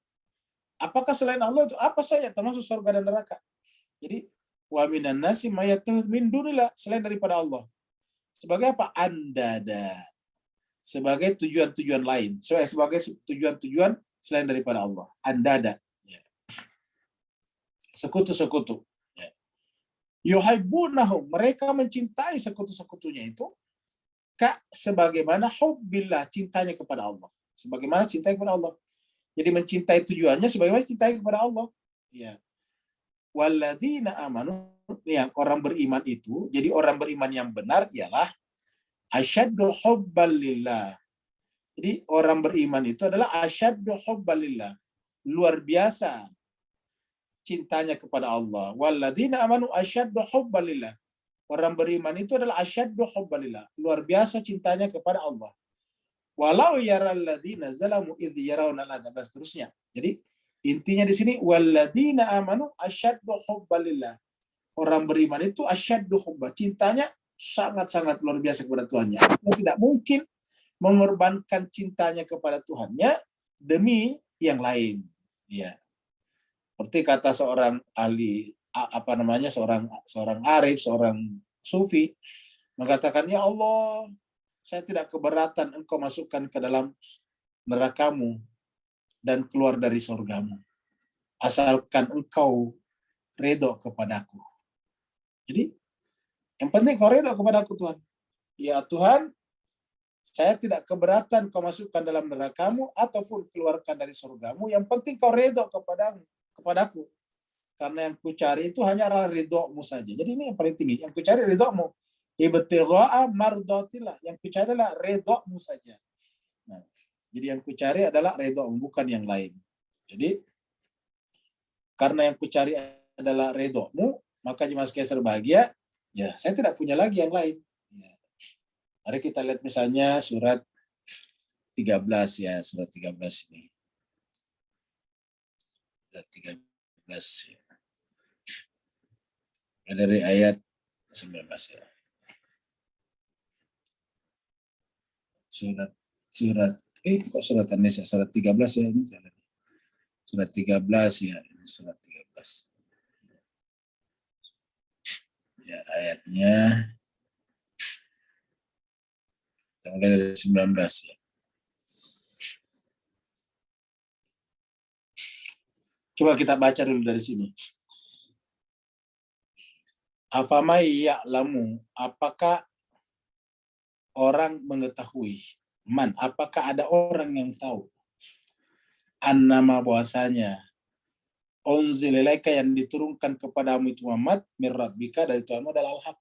Apakah selain Allah itu apa saja termasuk surga dan neraka? Jadi wa minan nasi mayyattakhidhu min dunillah, selain daripada Allah. Sebagai apa? Andada. Sebagai tujuan-tujuan lain. Sebagai tujuan-tujuan selain daripada Allah. Andada. Sekutu-sekutu. Yuhibbunahum, mereka mencintai sekutu-sekutunya itu sebagaimana hubbillah, cintanya kepada Allah. Sebagaimana cintai kepada Allah. Jadi mencintai tujuannya sebagaimana cintai kepada Allah. Ya. Walladzina amanu, yang orang beriman itu, jadi orang beriman yang benar ialah asyaddu hubban lillah. Jadi orang beriman itu adalah asyaddu hubban lillah. Luar biasa cintanya kepada Allah. Walladzina amanu asyaddu hubban lillah. Orang beriman itu adalah asyaddu hubban lillah. Luar biasa cintanya kepada Allah. Walau yaral ladzina zalamu idh yarawna dan seterusnya. Jadi intinya di sini walladzina amanu asyaddu hubbalillah. Orang beriman itu asyaddu hubba, cintanya sangat-sangat luar biasa kepada Tuhannya. Dia tidak mungkin mengorbankan cintanya kepada Tuhannya demi yang lain. Ya. Seperti kata seorang ahli seorang arif, seorang sufi mengatakan, ya Allah, saya tidak keberatan engkau masukkan ke dalam nerakamu dan keluar dari surgamu, asalkan engkau redho kepadaku. Jadi yang penting kau redho kepadaku Tuhan. Ya Tuhan, saya tidak keberatan kau masukkan dalam nerakamu ataupun keluarkan dari surgamu. Yang penting kau redho kepadaku. Karena yang kucari itu hanya adalah ridhomu saja. Jadi ini yang paling tinggi. Yang kucari ridhomu. Ibtigha'a mardatillah. Yang kucari adalah ridhomu saja. Nah, jadi yang kucari adalah ridhomu, bukan yang lain. Jadi karena yang kucari adalah ridhomu, maka jemaah sekalian berbahagia. Ya, saya tidak punya lagi yang lain. Ya. Mari kita lihat misalnya surat 13 ya, surat 13 ini. Surat 13 ya. Dari ayat 19 ya. Surat An-Nisa surat 13 ya ini. Surat 13 ya, ini surat 13. Ya, ayatnya mulai dari 19 ya. Coba kita baca dulu dari sini. Afamai ya'lamu, apakah orang mengetahui? Apakah ada orang yang tahu? Annama bahwasanya unzililaika yang diturunkan kepadamu itu Muhammad mir rabbika dari Tuhanmu adalah al-haq.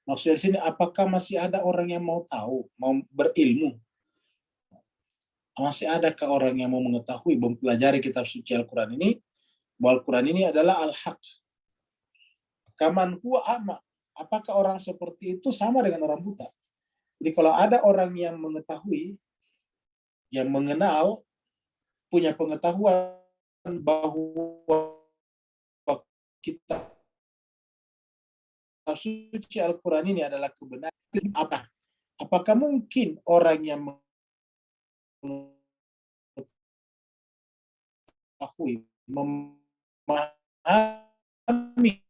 Maksudnya di sini apakah masih ada orang yang mau tahu, mau berilmu? Masih adakah orang yang mau mengetahui, mempelajari kitab suci Al-Quran ini, bahwa Al-Quran ini adalah al-haq? Kaman huwa ama. Apakah orang seperti itu sama dengan orang buta? Jadi kalau ada orang yang mengetahui, yang mengenal, punya pengetahuan bahwa kitab suci Al-Quran ini adalah kebenaran, apakah mungkin orang yang mengetahui, memahami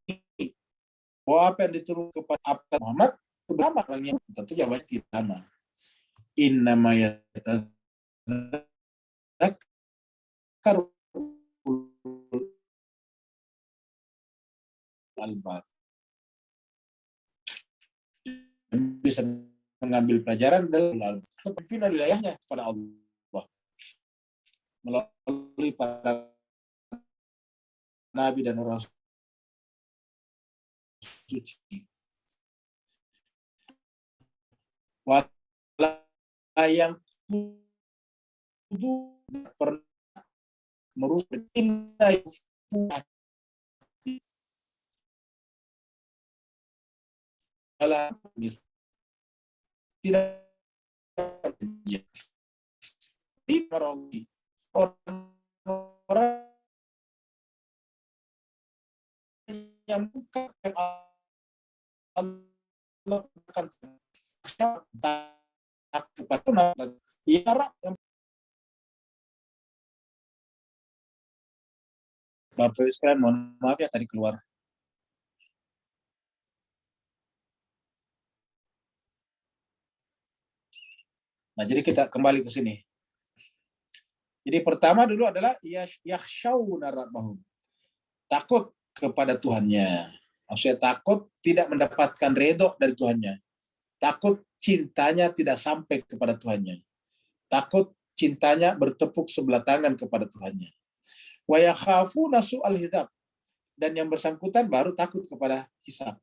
bahwa apa yang diturunkan kepada Muhammad bersama orang yang tentu jawabannya tidak sama. Innama yatadzakkaru albab. Bisa mengambil pelajaran dalam pimpinan wilayahnya kepada Allah melalui para nabi dan rasul suci. Wala yang kudu pernah merusak dalam tidak diperogi orang-orang yang bukan Allah akan kepada Bapak sekalian, mohon maaf ya tadi keluar. Nah, jadi kita kembali ke sini. Jadi pertama dulu adalah yakhshawna rabbahum. Takut kepada Tuhannya. Maksudnya takut tidak mendapatkan redho dari Tuhannya. Takut cintanya tidak sampai kepada Tuhannya. Takut cintanya bertepuk sebelah tangan kepada Tuhannya. Wa yakhafuna su'al hisab. Dan yang bersangkutan baru takut kepada hisab.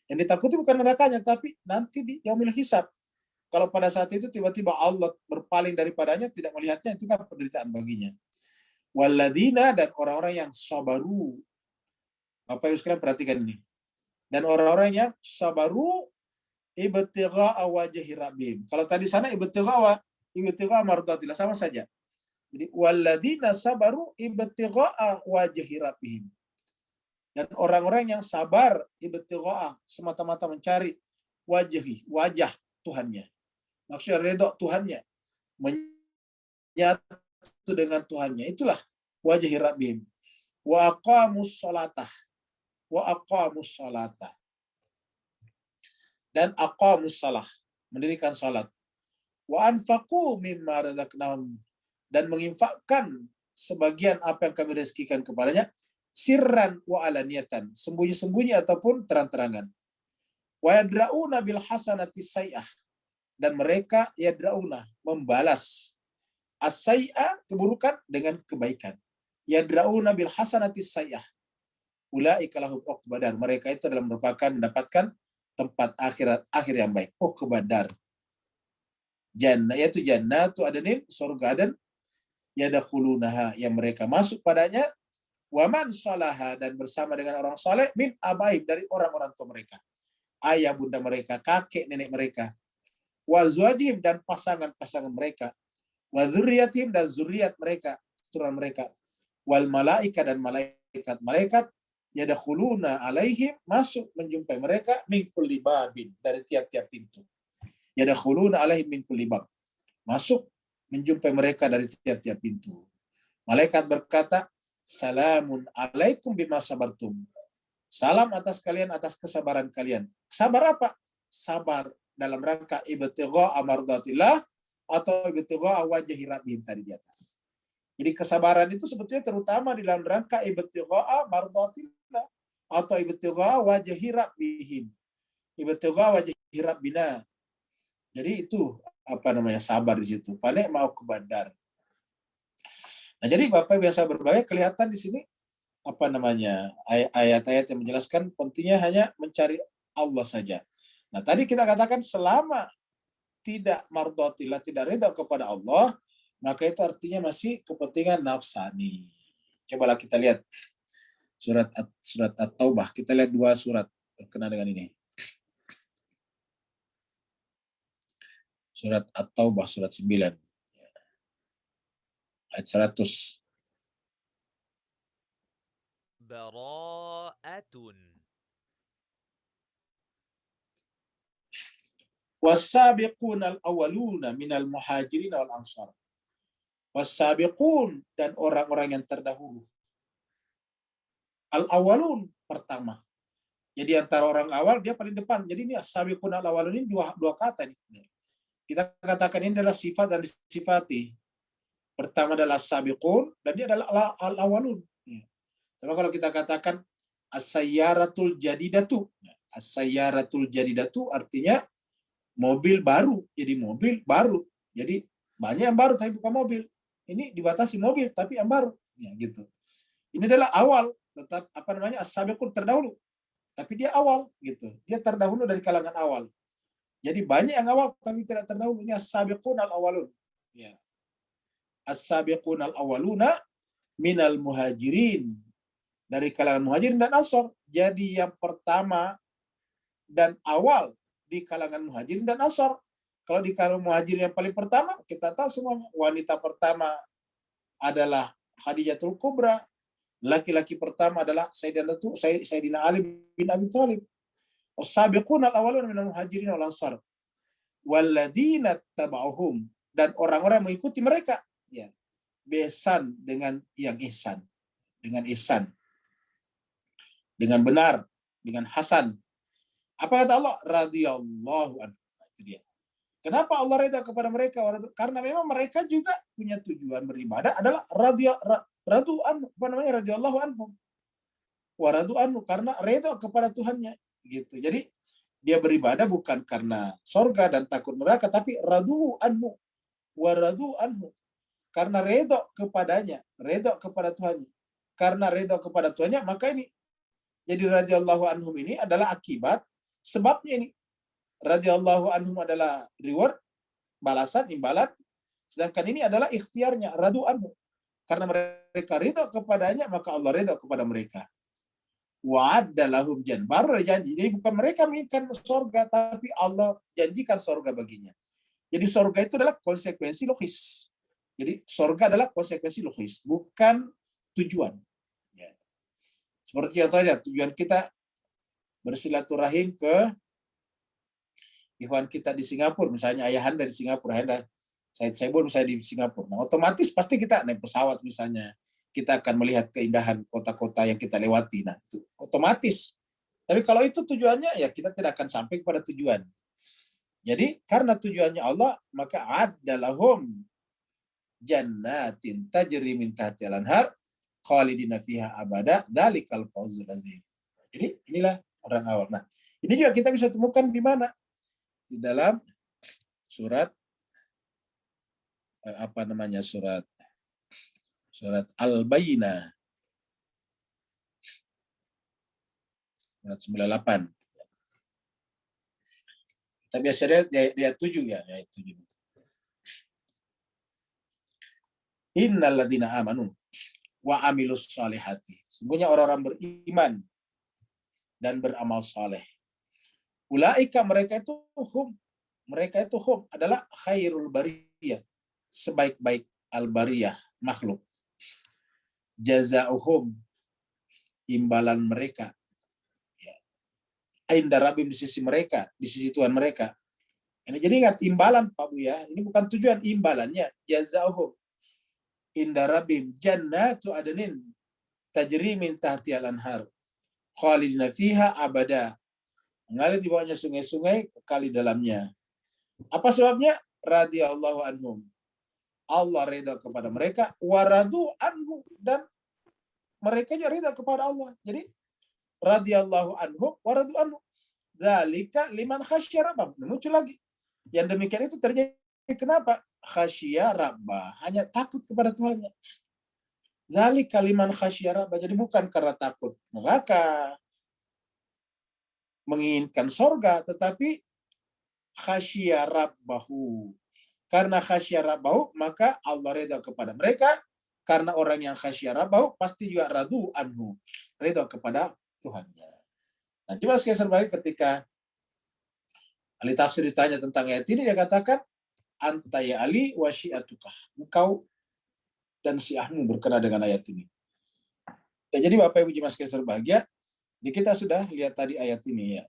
Yang ditakuti bukan nerakanya, tapi nanti di yaumil hisab. Kalau pada saat itu tiba-tiba Allah berpaling daripadanya, tidak melihatnya, itu kan penderitaan baginya. Walladzina, dan orang-orang yang sabaru. Bapak Ibu sekalian perhatikan ini. Dan orang-orang yang sabaru ibtigha'a wajhi rabbihim. Kalau tadi sana ibtigha'a ibtigha'a mardatillah, sama saja. Jadi walladzina sabaru ibtigha'a wajhi rabbihim. Dan orang-orang yang sabar ibtigha'a, semata-mata mencari wajah Tuhannya. Maksudnya redha Tuhannya, menyatu dengan Tuhannya. Itulah wajhi rabbihim. Wa aqamus shalatah. Dan aqamus shalah, mendirikan salat. Wa anfaqu mimma razaqnahum, dan menginfakkan sebagian apa yang kami rezekikan kepadanya, sirran wa alaniyatan, sembunyi-sembunyi ataupun terang-terangan. Wa yadra'una bil hasanati sayyi'ah, dan mereka yadra'una, membalas as-sayyi'ah, keburukan, dengan kebaikan. Yadra'una bil hasanati sayyi'ah. Ulaika lahum uqbadar, mereka itu adalah merupakan mendapatkan tempat akhir yang baik. Uqbadar. Jannah, yaitu jannatu adnin, surga Aden, yadkhulunaha, yang mereka masuk padanya, waman salaha, dan bersama dengan orang saleh, min abaib, dari orang-orang tua mereka, ayah bunda mereka, kakek nenek mereka, wa zuwajihim, dan pasangan-pasangan mereka, wa dzurriyyatihim, dan zuriat mereka, keturunan mereka, wal malaika, dan malaikat, yadkhuluna alaihim, masuk menjumpai mereka, min kulli babin, dari tiap-tiap pintu. Yadkhuluna alaihim min kulli bab, masuk menjumpai mereka dari tiap-tiap pintu. Malaikat berkata, salamun alaikum bima sabartum. Salam atas kalian atas kesabaran kalian. Sabar apa? Sabar dalam rangka ibtigha'a mardatillah atau ibtigha'a wajhi rabbihim tadi di atas. Jadi kesabaran itu sebetulnya terutama di dalam rangka ibtigha'a mardatillah atau ibtigha'a wajhi rabbihim. Ibtigha'a wajhi rabbina. Jadi itu sabar di situ. Panek mau ke bandar. Nah, jadi Bapak biasa berbahagia, kelihatan di sini ayat-ayat yang menjelaskan pentingnya hanya mencari Allah saja. Nah, tadi kita katakan selama tidak mardatillah, tidak ridha kepada Allah, maka itu artinya masih kepentingan nafsani. Cobalah kita lihat surat At-Taubah. Kita lihat 2 surat berkenaan dengan ini. Surat At-Taubah, surat 9. Ayat 100. Bara'atun. Was-sabiqun al-awwaluna minal muhajirin wal ansar. Was-sabiqun, dan orang-orang yang terdahulu. Al-awwalun, pertama. Jadi antara orang awal dia paling depan. Jadi ini as-sabiqun al-awwalun ini dua kata nih. Kita katakan ini adalah sifat dan disifati. Pertama adalah as-sabiqun, dan dia adalah al-awwalun. Sama kalau kita katakan as-sayyaratul jadidatu. As-sayyaratul jadidatu artinya mobil baru. Jadi mobil baru. Jadi banyak yang baru tapi bukan mobil. Ini dibatasi mobil tapi yang baru. Ya, gitu. Ini adalah awal, tetap as-sabiqun, terdahulu. Tapi dia awal gitu. Dia terdahulu dari kalangan awal. Jadi banyak yang awal tapi tidak terdahulu. Ini as-sabiqun al-awwalun. Ya. As-sabiqun al-awwaluna minal muhajirin, dari kalangan muhajirin dan ansor. Jadi yang pertama dan awal di kalangan muhajirin dan ansor. Kalau di kalangan muhajirin yang paling pertama, kita tahu semuanya. Wanita pertama adalah Khadijatul Kubra. Laki-laki pertama adalah Sayyidina Ali bin Abi Thalib. As-sabiqun al-awwaluna minal muhajirin wal ansar. Walladzina taba'uhum, dan orang-orang mengikuti mereka. Ya. Besan dengan yang ihsan. Dengan ihsan. Dengan benar. Dengan hasan. Apa kata Allah? Radhiyallahu anhu. Itu dia. Kenapa Allah redha kepada mereka? Karena memang mereka juga punya tujuan beribadah adalah radhiyallahu anhu. Wa radu anhu, karena redha kepada Tuhannya. Gitu. Jadi dia beribadah bukan karena sorga dan takut neraka, tapi radu anhu, wa radu anhu, karena redha kepadanya, redha kepada Tuhannya. Karena redha kepada Tuhannya, maka ini jadi radhiyallahu anhum ini adalah akibat, sebabnya ini. Radhiyallahu anhum adalah reward, balasan, imbalan, sedangkan ini adalah ikhtiarnya, radu anhu. Karena mereka redha kepadanya, maka Allah redha kepada mereka. Wa'adda lahum baru janji. Jadi bukan mereka menginginkan surga, tapi Allah janjikan surga baginya. Jadi sorga itu adalah konsekuensi logis. Jadi sorga adalah konsekuensi logis, bukan tujuan. Ya. Seperti contohnya, tujuan kita bersilaturahim ke ikhwan kita di Singapura, misalnya ayahanda di Singapura, ayahanda Said Saibul misalnya di Singapura. Nah, otomatis pasti kita naik pesawat misalnya, kita akan melihat keindahan kota-kota yang kita lewati. Nah, itu otomatis. Tapi kalau itu tujuannya, ya kita tidak akan sampai kepada tujuan. Jadi karena tujuannya Allah, maka adalahum jannatin tajri min tahtiha al-anhar khalidina fiha abada dzalikal fawzul azim. Jadi inilah orang awal. Nah, ini juga kita bisa temukan di mana? Di dalam surat surat Al-Bayyinah surat 98. Kita biasa lihat ayat 7 ya, ayat 7. Innal ladzina amanu wa amilus solihati. Sungguhnya orang-orang beriman dan beramal saleh. Ulaika mereka itu hum adalah khairul bariyah, sebaik-baik al-bariyah, makhluk. Jazauhum, imbalan mereka. Ya. Inda rabbim, di sisi mereka, di sisi Tuhan mereka. Ini jadi ingat imbalan Pak Bu ya, ini bukan tujuan, imbalannya. Jazauhum inda rabbim jannatu adnin tajri min tahtiha al-anhar khalidina fiha abada. Mengalir di bawahnya sungai-sungai, kekal di dalamnya. Apa sebabnya? Radhiyallahu anhum. Allah ridha kepada mereka, waradu anhu, dan mereka juga ridha kepada Allah. Jadi radhiyallahu anhum, waradu anhu. Dzalika liman khasyya rabbah. Muncul lagi. Yang demikian itu terjadi kenapa? Khasyya rabbah, hanya takut kepada Tuhannya. Dzalika liman khasyya rabbah. Jadi bukan karena takut neraka, menginginkan sorga, tetapi khasyya rabbahu. Karena khasyya rabbahu, maka Allah reda kepada mereka. Karena orang yang khasyya rabbahu, pasti juga radu anhu, reda kepada Tuhannya. Nah, coba sekali serbagi ketika ahli tafsir ditanya tentang ayat ini, dia katakan, anta ya Ali wa syi'atukah. Engkau dan syiahmu berkenaan dengan ayat ini. Ya, jadi Bapak Ibu jemaah sekalian berbahagia, kita sudah lihat tadi ayat ini ya.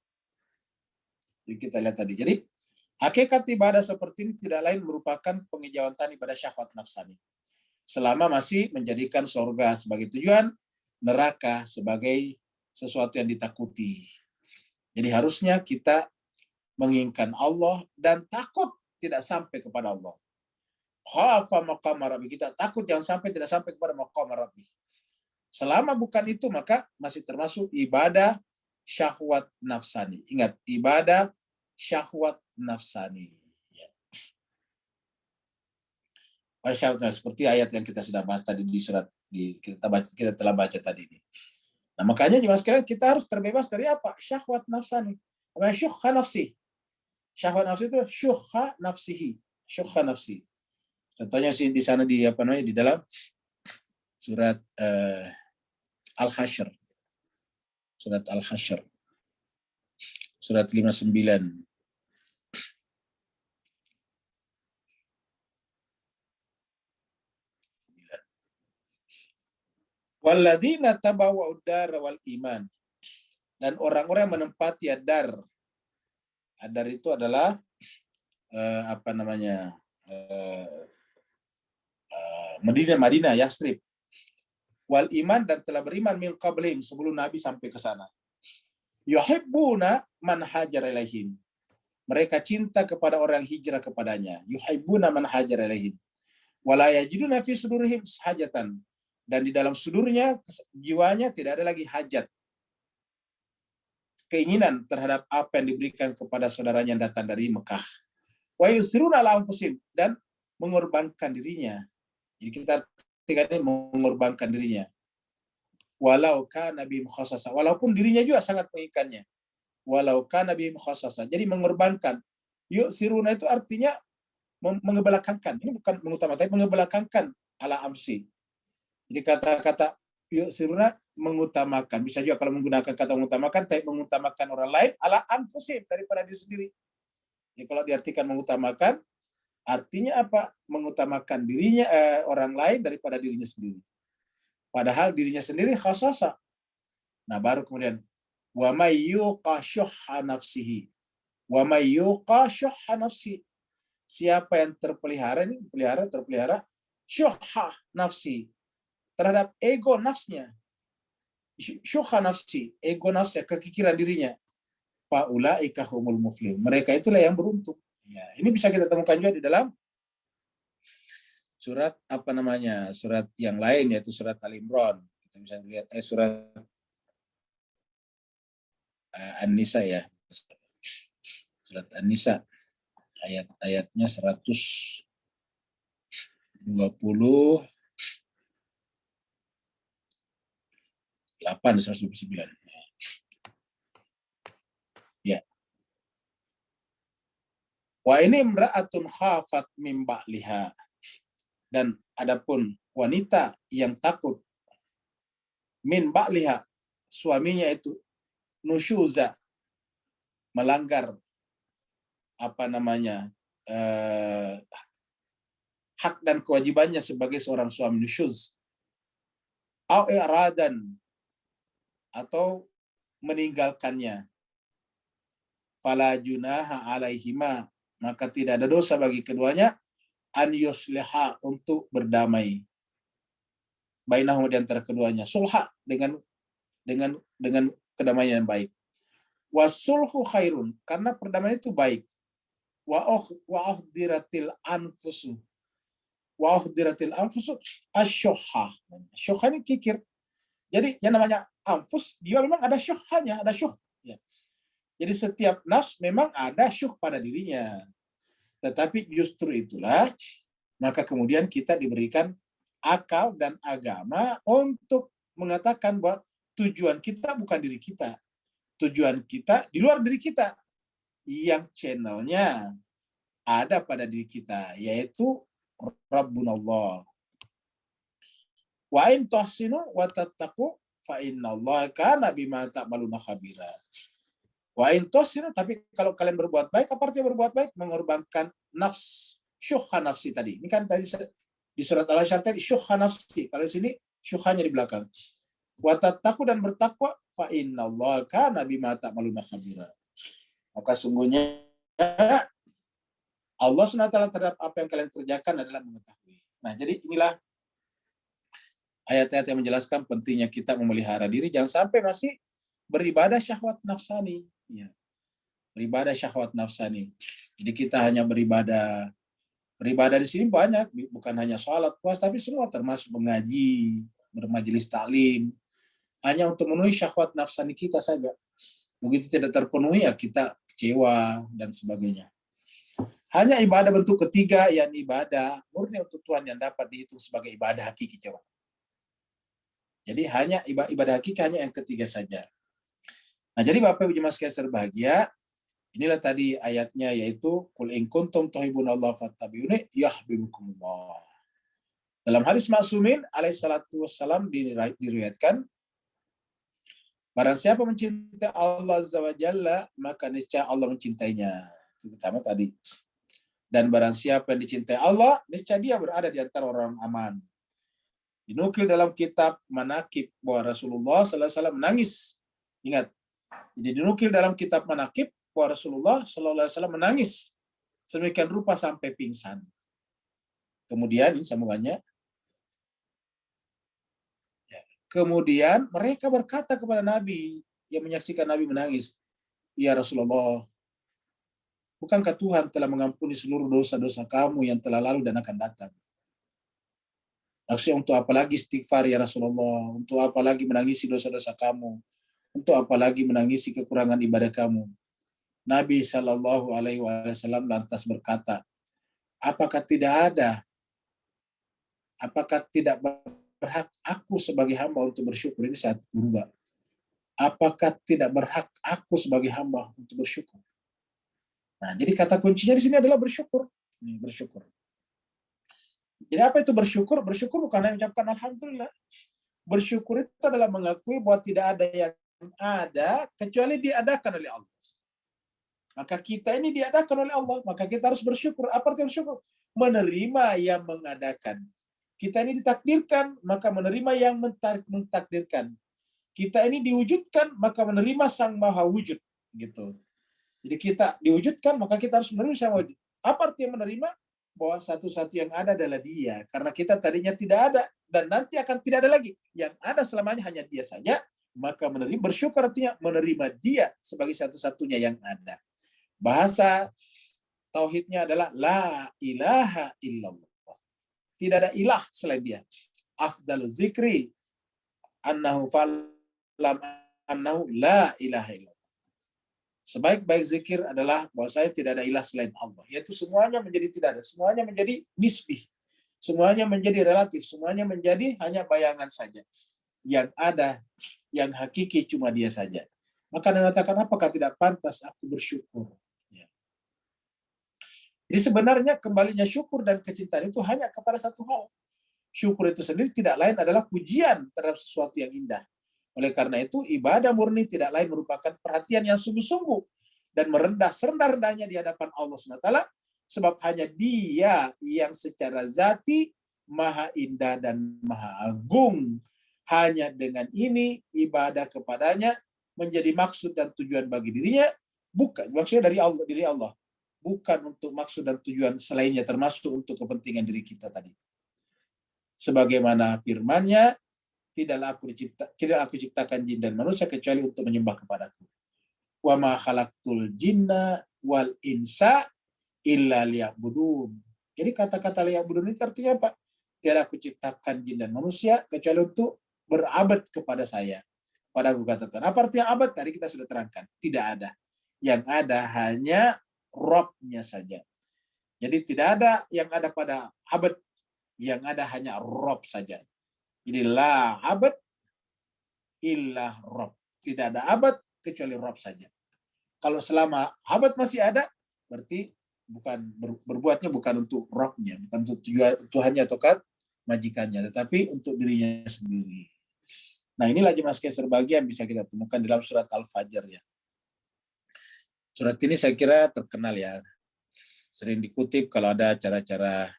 Jadi kita lihat tadi. Jadi hakikat ibadah seperti ini tidak lain merupakan pengejauhan ibadah syahwat nafsani. Selama masih menjadikan surga sebagai tujuan, neraka sebagai sesuatu yang ditakuti. Jadi harusnya kita menginginkan Allah dan takut tidak sampai kepada Allah. Khafa maqam rabbi, kita takut jangan sampai tidak sampai kepada maqam rabbi. Selama bukan itu, maka masih termasuk ibadah syahwat nafsani. Ingat, ibadah syahwat nafsani. Ya. Seperti ayat yang kita sudah bahas tadi di surat kita telah baca tadi ini. Nah, makanya jemaah sekalian, kita harus terbebas dari apa? Syahwat nafsani. Syuhha nafsi. Syahwat nafsi itu syuhha nafsihi. Syuhha nafsi. Contohnya sih di sana di dalam surat Al-Hasyr. Surat Al-Hasyr. Surat 59. Walladzina tabawwa'ud dar wal iman. Dan orang-orang yang menempati dar. Dar itu adalah Madinah, Yasrib. Wal iman, dan telah beriman min qablihim, sebelum Nabi sampai ke sana. Yuhibbuna man hajar ilaihim. Mereka cinta kepada orang hijrah kepadanya. Yuhibbuna man hajar ilaihim. Wala yajiduna fi sudurihim hajatan. Dan di dalam sudurnya, jiwanya tidak ada lagi hajat, keinginan terhadap apa yang diberikan kepada saudaranya yang datang dari Mekah. Wa yusiruna ala anfusihim, dan mengorbankan dirinya. Jadi kita mengorbankan dirinya. Walau kana bihim khassasa, walaupun dirinya juga sangat menginginkannya. Walau kana bihim khassasa, jadi mengorbankan. Yusiruna itu artinya mengebelakangkan. Ini bukan mengutamakan, tapi mengebelakangkan ala amsi. Jadi kata-kata yusiruna mengutamakan. Bisa juga kalau menggunakan kata mengutamakan, tapi mengutamakan orang lain ala anfusihim, daripada diri sendiri. Jadi kalau diartikan mengutamakan, Artinya apa? Mengutamakan dirinya orang lain daripada dirinya sendiri. Padahal dirinya sendiri khasasa. Nah, baru kemudian wa may yuqa syuhha nafsihi. Wa may yuqa syuhha nafsi. Siapa yang terpelihara syuhha nafsi, terhadap ego nafsnya. Syuhha nafsi, ego nafsnya, kekikiran dirinya. Faulaika humul muflihun. Mereka itulah yang beruntung. Ya, ini bisa kita temukan juga di dalam surat surat yang lain, yaitu surat Al-Imran. Kita bisa lihat surat An-Nisa ya. Surat An-Nisa ayat-ayatnya 129. Ya. Wa ini imra'atun khafat min ba'liha. Dan adapun wanita yang takut min ba'liha, suaminya itu nusyuza, melanggar hak dan kewajibannya sebagai seorang suami, nusyuz, au i'radan, atau meninggalkannya, fala junaha alaihima, maka tidak ada dosa bagi keduanya, an yusliha, untuk berdamai, bainahum, di antara keduanya, sulha, dengan kedamaian yang baik. Wasulhu khairun, karena perdamaian itu baik. Wa uhdiratil anfusu asyuhha. Syuhha ini kikir. Jadi yang namanya anfus, dia memang ada syuhhanya, ada syuh. Ya. Jadi setiap nafs memang ada syuh pada dirinya. Tetapi justru itulah, maka kemudian kita diberikan akal dan agama untuk mengatakan bahwa tujuan kita bukan diri kita. Tujuan kita di luar diri kita. Yang channelnya ada pada diri kita, yaitu Rabbunallah. Wa in tuhsinu wa tattaqu fa innallaha kana bima ta'maluna khabira. Wa in tuhsinu, tapi kalau kalian berbuat baik, apa artinya berbuat baik? Mengorbankan nafs, syuhha nafsi tadi. Ini kan tadi di surat Al-Asyar tadi syuhha nafsi. Kalau di sini syuhhanya di belakang. Wa tattaqu, dan bertakwa, fa innallaha kana bima ta'maluna khabira. Maka sungguhnya Allah SWT terhadap apa yang kalian kerjakan adalah mengetahui. Nah, jadi inilah ayat-ayat yang menjelaskan pentingnya kita memelihara diri, jangan sampai masih beribadah syahwat nafsani. Ya. Beribadah syahwat nafsani. Jadi kita hanya beribadah di sini banyak, bukan hanya sholat, puasa, tapi semua termasuk mengaji, bermajelis taklim, hanya untuk memenuhi syahwat nafsani kita saja. Begitu tidak terpenuhi, ya kita kecewa dan sebagainya. Hanya ibadah bentuk ketiga, yang ibadah murni untuk Tuhan, yang dapat dihitung sebagai ibadah hakiki, coba. Jadi hanya ibadah hakiki hanya yang ketiga saja. Nah, jadi Bapak Ibu jemaah sekalian berbahagia, inilah tadi ayatnya, yaitu qul in kuntum tuhibbunallaha fattabi'uni yuhibbukumullah. Dalam hadis Ma'sumin alaihi salatu wassalam diriwayatkan, barang siapa mencintai Allah Azza wa Jalla, maka niscaya Allah mencintainya. Itu sama tadi. Dan barang siapa yang dicintai Allah, niscaya dia berada di antara orang aman. Dinukil dalam kitab Manaqib bahwa Rasulullah SAW menangis. Ingat, jadi dinukil dalam kitab Manaqib bahwa Rasulullah SAW menangis sedemikian rupa sampai pingsan. Kemudian, ini sambungannya, kemudian mereka berkata kepada Nabi yang menyaksikan Nabi menangis, ya Rasulullah, bukankah Tuhan telah mengampuni seluruh dosa-dosa kamu yang telah lalu dan akan datang? Maksudnya, untuk apa lagi istighfar ya Rasulullah? Untuk apa lagi menangisi dosa-dosa kamu? Untuk apa lagi menangisi kekurangan ibadah kamu? Nabi Shallallahu Alaihi Wasallam lantas berkata, apakah tidak berhak aku sebagai hamba untuk bersyukur? Ini saat berubah. Apakah tidak berhak aku sebagai hamba untuk bersyukur? Nah, jadi kata kuncinya di sini adalah bersyukur. Bersyukur. Jadi apa itu bersyukur? Bersyukur bukan hanya mengucapkan alhamdulillah. Bersyukur itu adalah mengakui bahwa tidak ada yang ada kecuali diadakan oleh Allah. Maka kita ini diadakan oleh Allah, maka kita harus bersyukur. Apa arti bersyukur? Menerima yang mengadakan. Kita ini ditakdirkan, maka menerima yang mentakdirkan. Kita ini diwujudkan, maka menerima Sang Maha Wujud. Gitu. Jadi kita diwujudkan, maka kita harus menerima Sang Maha Wujud. Apa arti menerima? Bahwa satu-satu yang ada adalah Dia. Karena kita tadinya tidak ada, dan nanti akan tidak ada lagi. Yang ada selamanya hanya Dia saja, maka menerima, bersyukur artinya menerima Dia sebagai satu-satunya yang ada. Bahasa tauhidnya adalah la ilaha illallah. Tidak ada ilah selain Dia. Afdalu zikri annahu falam annahu la ilaha illallah. Sebaik-baik zikir adalah bahwa saya tidak ada ilah selain Allah. Yaitu semuanya menjadi tidak ada. Semuanya menjadi nisbih. Semuanya menjadi relatif. Semuanya menjadi hanya bayangan saja. Yang ada, yang hakiki cuma Dia saja. Maka mengatakan, apakah tidak pantas aku bersyukur? Jadi sebenarnya kembalinya syukur dan kecintaan itu hanya kepada satu hal. Syukur itu sendiri tidak lain adalah pujian terhadap sesuatu yang indah. Oleh karena itu, ibadah murni tidak lain merupakan perhatian yang sungguh-sungguh dan merendah serendah-rendahnya di hadapan Allah SWT, sebab hanya Dia yang secara zati maha indah dan maha agung. Hanya dengan ini ibadah kepadanya menjadi maksud dan tujuan bagi dirinya, bukan maksudnya dari Allah, diri Allah. Bukan untuk maksud dan tujuan selainnya, termasuk untuk kepentingan diri kita tadi. Sebagaimana firman-Nya, tidaklah aku ciptakan jin dan manusia kecuali untuk menyembah kepadaku. Wa ma khalaqtul jinna wal insa illa liya'budun. Jadi kata-kata liya'budun ini artinya apa? Tiada aku ciptakan jin dan manusia kecuali untuk berabad kepada saya. Kepada aku kata Tuhan. Apa artinya abad? Tadi kita sudah terangkan. Tidak ada. Yang ada hanya Robnya saja. Jadi tidak ada yang ada pada abad, yang ada hanya Rob saja. Jadi la abad illa Rob. Tidak ada abad kecuali Rob saja. Kalau selama abad masih ada, berarti bukan berbuatnya bukan untuk Robnya, bukan untuk Tuhannya atau majikannya, tetapi untuk dirinya sendiri. Nah, inilah jemaah sekalian sebagian bisa kita temukan dalam surat Al-Fajr ya. Surat ini saya kira terkenal ya, sering dikutip kalau ada acara-acara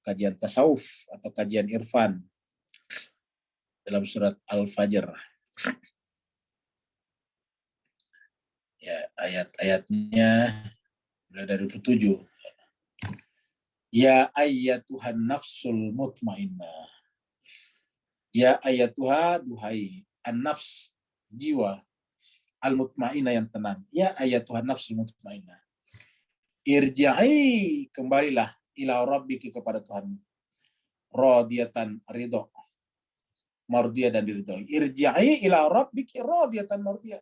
kajian tasawuf atau kajian irfan dalam surat Al-Fajr. Ya, ayat-ayatnya mulai dari 7. Ya ayyatuhan nafsul mutmainnah. Ya ayyatuha, duhai an-nafs, jiwa al-mutmainnah yang tenang. Ya ayyatuhan nafsul mutmainnah. Irja'i, kembalilah ila rabbiki, kepada Tuhanmu. Radiyatan, ridho. Mardiyah, dan diridhoi. Irja'i ila rabbiki radiyatan mardiyah.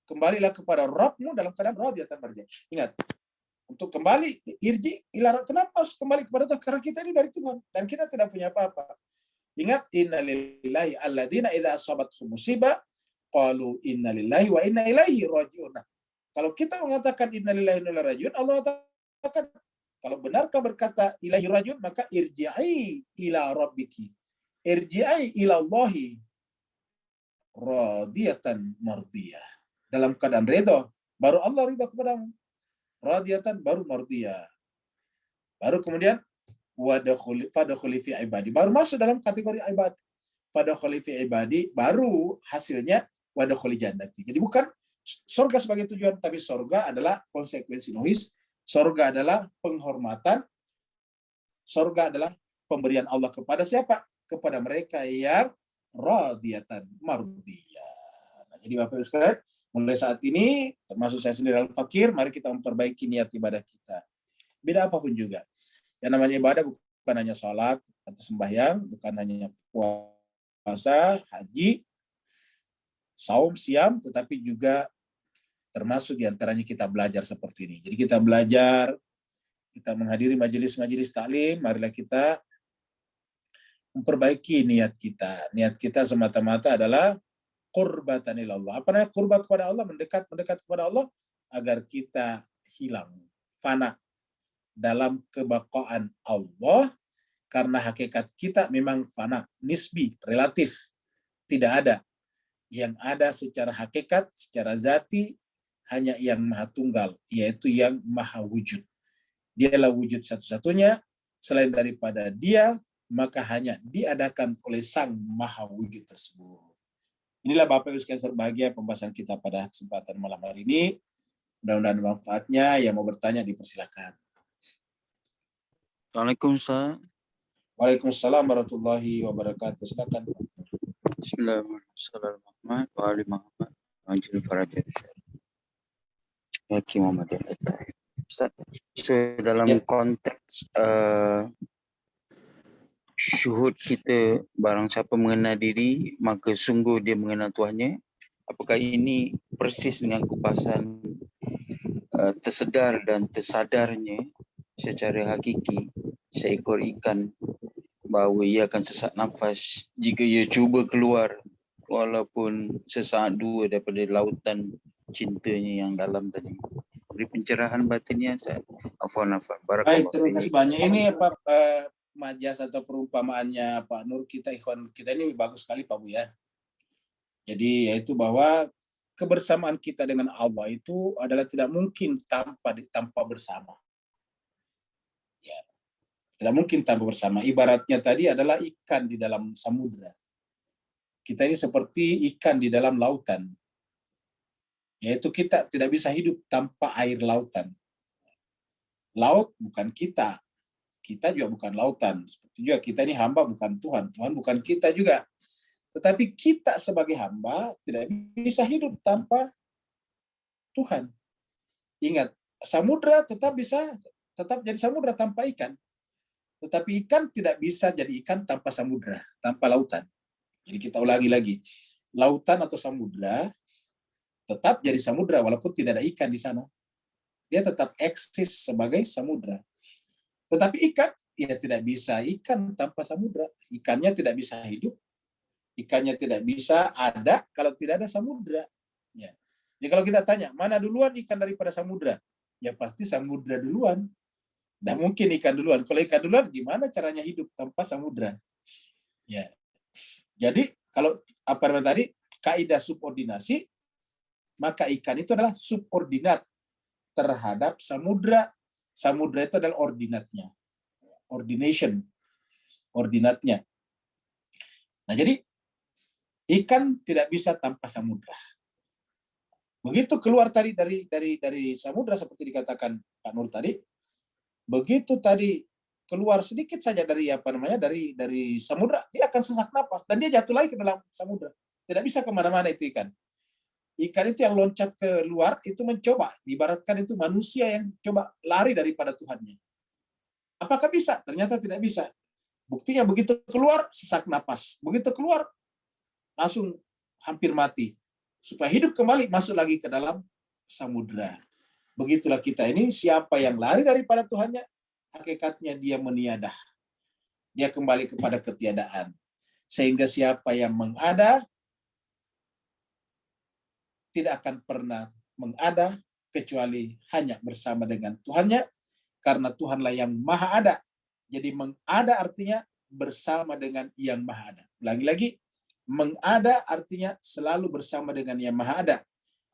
Kembalilah kepada Rabbmu dalam keadaan radiyatan mardiyah. Ingat, untuk kembali, irji ila, kenapa harus kembali kepada Tuhan? Karena kita ini dari Tuhan dan kita tidak punya apa-apa. Ingat, innalillahi alladzina idza asabathum musibah qalu innalillahi wa inna ilaihi raji'un. Kalau kita mengatakan innalillahi wa inna ilaihi raji'un, Allah mengatakan kalau benarkah berkata ilaihi raji'un, maka irji'i ila rabbiki. Irji'i ila Allahi radiyatan mardiyah. Dalam keadaan ridha, baru Allah ridha kepadamu. Radiyatan, baru mardiyah. Baru kemudian fadkhuli fi ibadi, baru masuk dalam kategori ibad. Fadkhuli fi ibadi, baru hasilnya wadkhuli jannati. Jadi bukan surga sebagai tujuan, tapi surga adalah konsekuensi logis. Surga adalah penghormatan. Surga adalah pemberian Allah kepada siapa? Kepada mereka yang radiyatan mardiyah. Nah, jadi Bapak Ibu sekalian, mulai saat ini, termasuk saya sendiri al-fakir, mari kita memperbaiki niat ibadah kita. Beda apapun juga. Yang namanya ibadah bukan hanya sholat atau sembahyang, bukan hanya puasa, haji, saum, siam, tetapi juga termasuk diantaranya kita belajar seperti ini. Jadi kita belajar, kita menghadiri majelis-majelis taklim, marilah kita memperbaiki niat kita. Niat kita semata-mata adalah qurbatan ilallah. Apa namanya qurba kepada Allah? Mendekat kepada Allah agar kita hilang, fana dalam kebaqaan Allah, karena hakikat kita memang fana, nisbi, relatif, tidak ada. Yang ada secara hakikat, secara zati, hanya yang maha tunggal, yaitu yang maha wujud. Dialah wujud satu-satunya, selain daripada dia, maka hanya diadakan oleh sang maha wujud tersebut. Inilah Bapak Ibu sekalian berbahagia pembahasan kita pada kesempatan malam hari ini. Mudah-mudahan manfaatnya. Yang mau bertanya dipersilakan. Assalamualaikum Ustaz. Waalaikumsalam warahmatullahi wabarakatuh. Silakan. Bismillahirrahmanirrahim. Majul Farajat. Hakim Muhammad Al-Tahir. Ustaz, so dalam konteks syuhud kita, barang siapa mengenal diri, maka sungguh dia mengenal Tuhannya. Apakah ini persis dengan kupasan tersedar dan tersadarnya secara hakiki seekor ikan bahawa ia akan sesak nafas jika ia cuba keluar walaupun sesaat dua daripada lautan cintanya yang dalam tadi. Beri pencerahan batinnya, Afwan. Baik, terima kasih banyak. Ini apa majas atau perumpamaannya Pak Nur, kita ikhwan kita ini bagus sekali Pak Bu ya. Jadi yaitu bahwa kebersamaan kita dengan Allah itu adalah tidak mungkin tanpa bersama. Ya, tidak mungkin tanpa bersama. Ibaratnya tadi adalah ikan di dalam samudra. Kita ini seperti ikan di dalam lautan. Yaitu kita tidak bisa hidup tanpa air lautan. Laut bukan kita. Kita juga bukan lautan. Seperti juga kita ini hamba bukan Tuhan. Tuhan bukan kita juga. Tetapi kita sebagai hamba tidak bisa hidup tanpa Tuhan. Ingat, samudra tetap jadi samudra tanpa ikan. Tetapi ikan tidak bisa jadi ikan tanpa samudra, tanpa lautan. Jadi kita ulangi lagi. Lautan atau samudra tetap jadi samudra walaupun tidak ada ikan di sana. Dia tetap eksis sebagai samudra. Tetapi ikan, ya tidak bisa ikan tanpa samudra. Ikannya tidak bisa hidup. Ikannya tidak bisa ada kalau tidak ada samudra. Ya. Jadi kalau kita tanya, mana duluan ikan daripada samudra? Ya pasti samudra duluan. Tidak mungkin ikan duluan. Kalau ikan duluan, gimana caranya hidup tanpa samudra? Ya. Jadi kalau apa namanya tadi, kaidah subordinasi, maka ikan itu adalah subordinat terhadap samudra. Samudra itu adalah ordinatnya. Ordination. Ordinatnya. Nah, jadi ikan tidak bisa tanpa samudra. Begitu keluar tadi dari samudra seperti dikatakan Pak Nur tadi, begitu tadi keluar sedikit saja dari dari samudra, dia akan sesak napas dan dia jatuh lagi ke dalam samudra. Tidak bisa kemana-mana itu ikan. Ikan itu yang loncat ke luar itu mencoba, diibaratkan itu manusia yang coba lari daripada Tuhannya. Apakah bisa? Ternyata tidak bisa. Buktinya begitu keluar sesak napas, begitu keluar langsung hampir mati. Supaya hidup kembali, masuk lagi ke dalam samudra. Begitulah kita ini, siapa yang lari daripada Tuhannya, hakikatnya dia meniadah. Dia kembali kepada ketiadaan. Sehingga siapa yang mengada, tidak akan pernah mengada, kecuali hanya bersama dengan Tuhannya, karena Tuhanlah yang maha ada. Jadi mengada artinya bersama dengan yang maha ada. Ulangi lagi, mengada artinya selalu bersama dengan yang maha ada.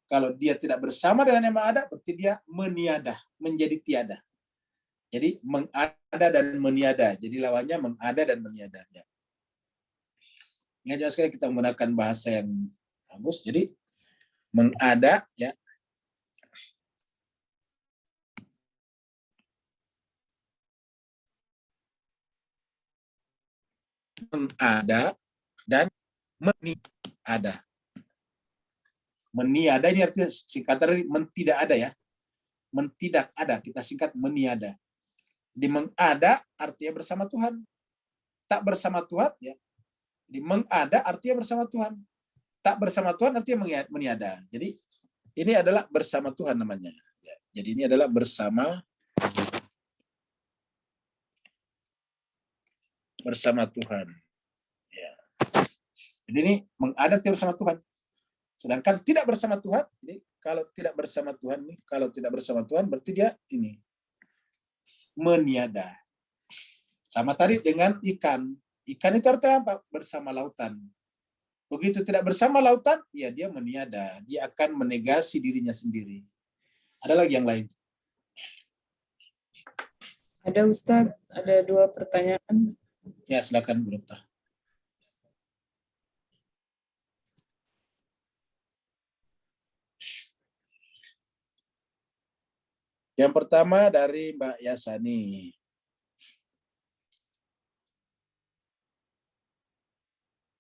Kalau dia tidak bersama dengan yang maha ada, berarti dia meniada, menjadi tiada. Jadi mengada dan meniada. Jadi lawannya mengada dan meniada. Ingat juga sekali kita menggunakan bahasa yang bagus. Jadi mengada, ya. Mengada dan meniada. Meniada ini artinya singkatan dari mentidak ada ya. Mentidak ada, kita singkat meniada. Di mengada artinya bersama Tuhan. Tak bersama Tuhan ya. Di mengada artinya bersama Tuhan. Tak bersama Tuhan artinya meniada. Jadi ini adalah bersama Tuhan namanya. Ya, jadi ini adalah bersama Tuhan. Ya. Jadi ini mengada artinya bersama Tuhan. Sedangkan tidak bersama Tuhan, jadi kalau tidak bersama Tuhan, berarti dia ini meniada. Sama tadi dengan ikan. Ikan itu artinya apa? Bersama lautan. Begitu tidak bersama lautan, ya dia meniada. Dia akan menegasi dirinya sendiri. Ada lagi yang lain? Ada Ustadz, ada 2 pertanyaan. Ya, silakan Bu Dokter. Yang pertama dari Mbak Yasani.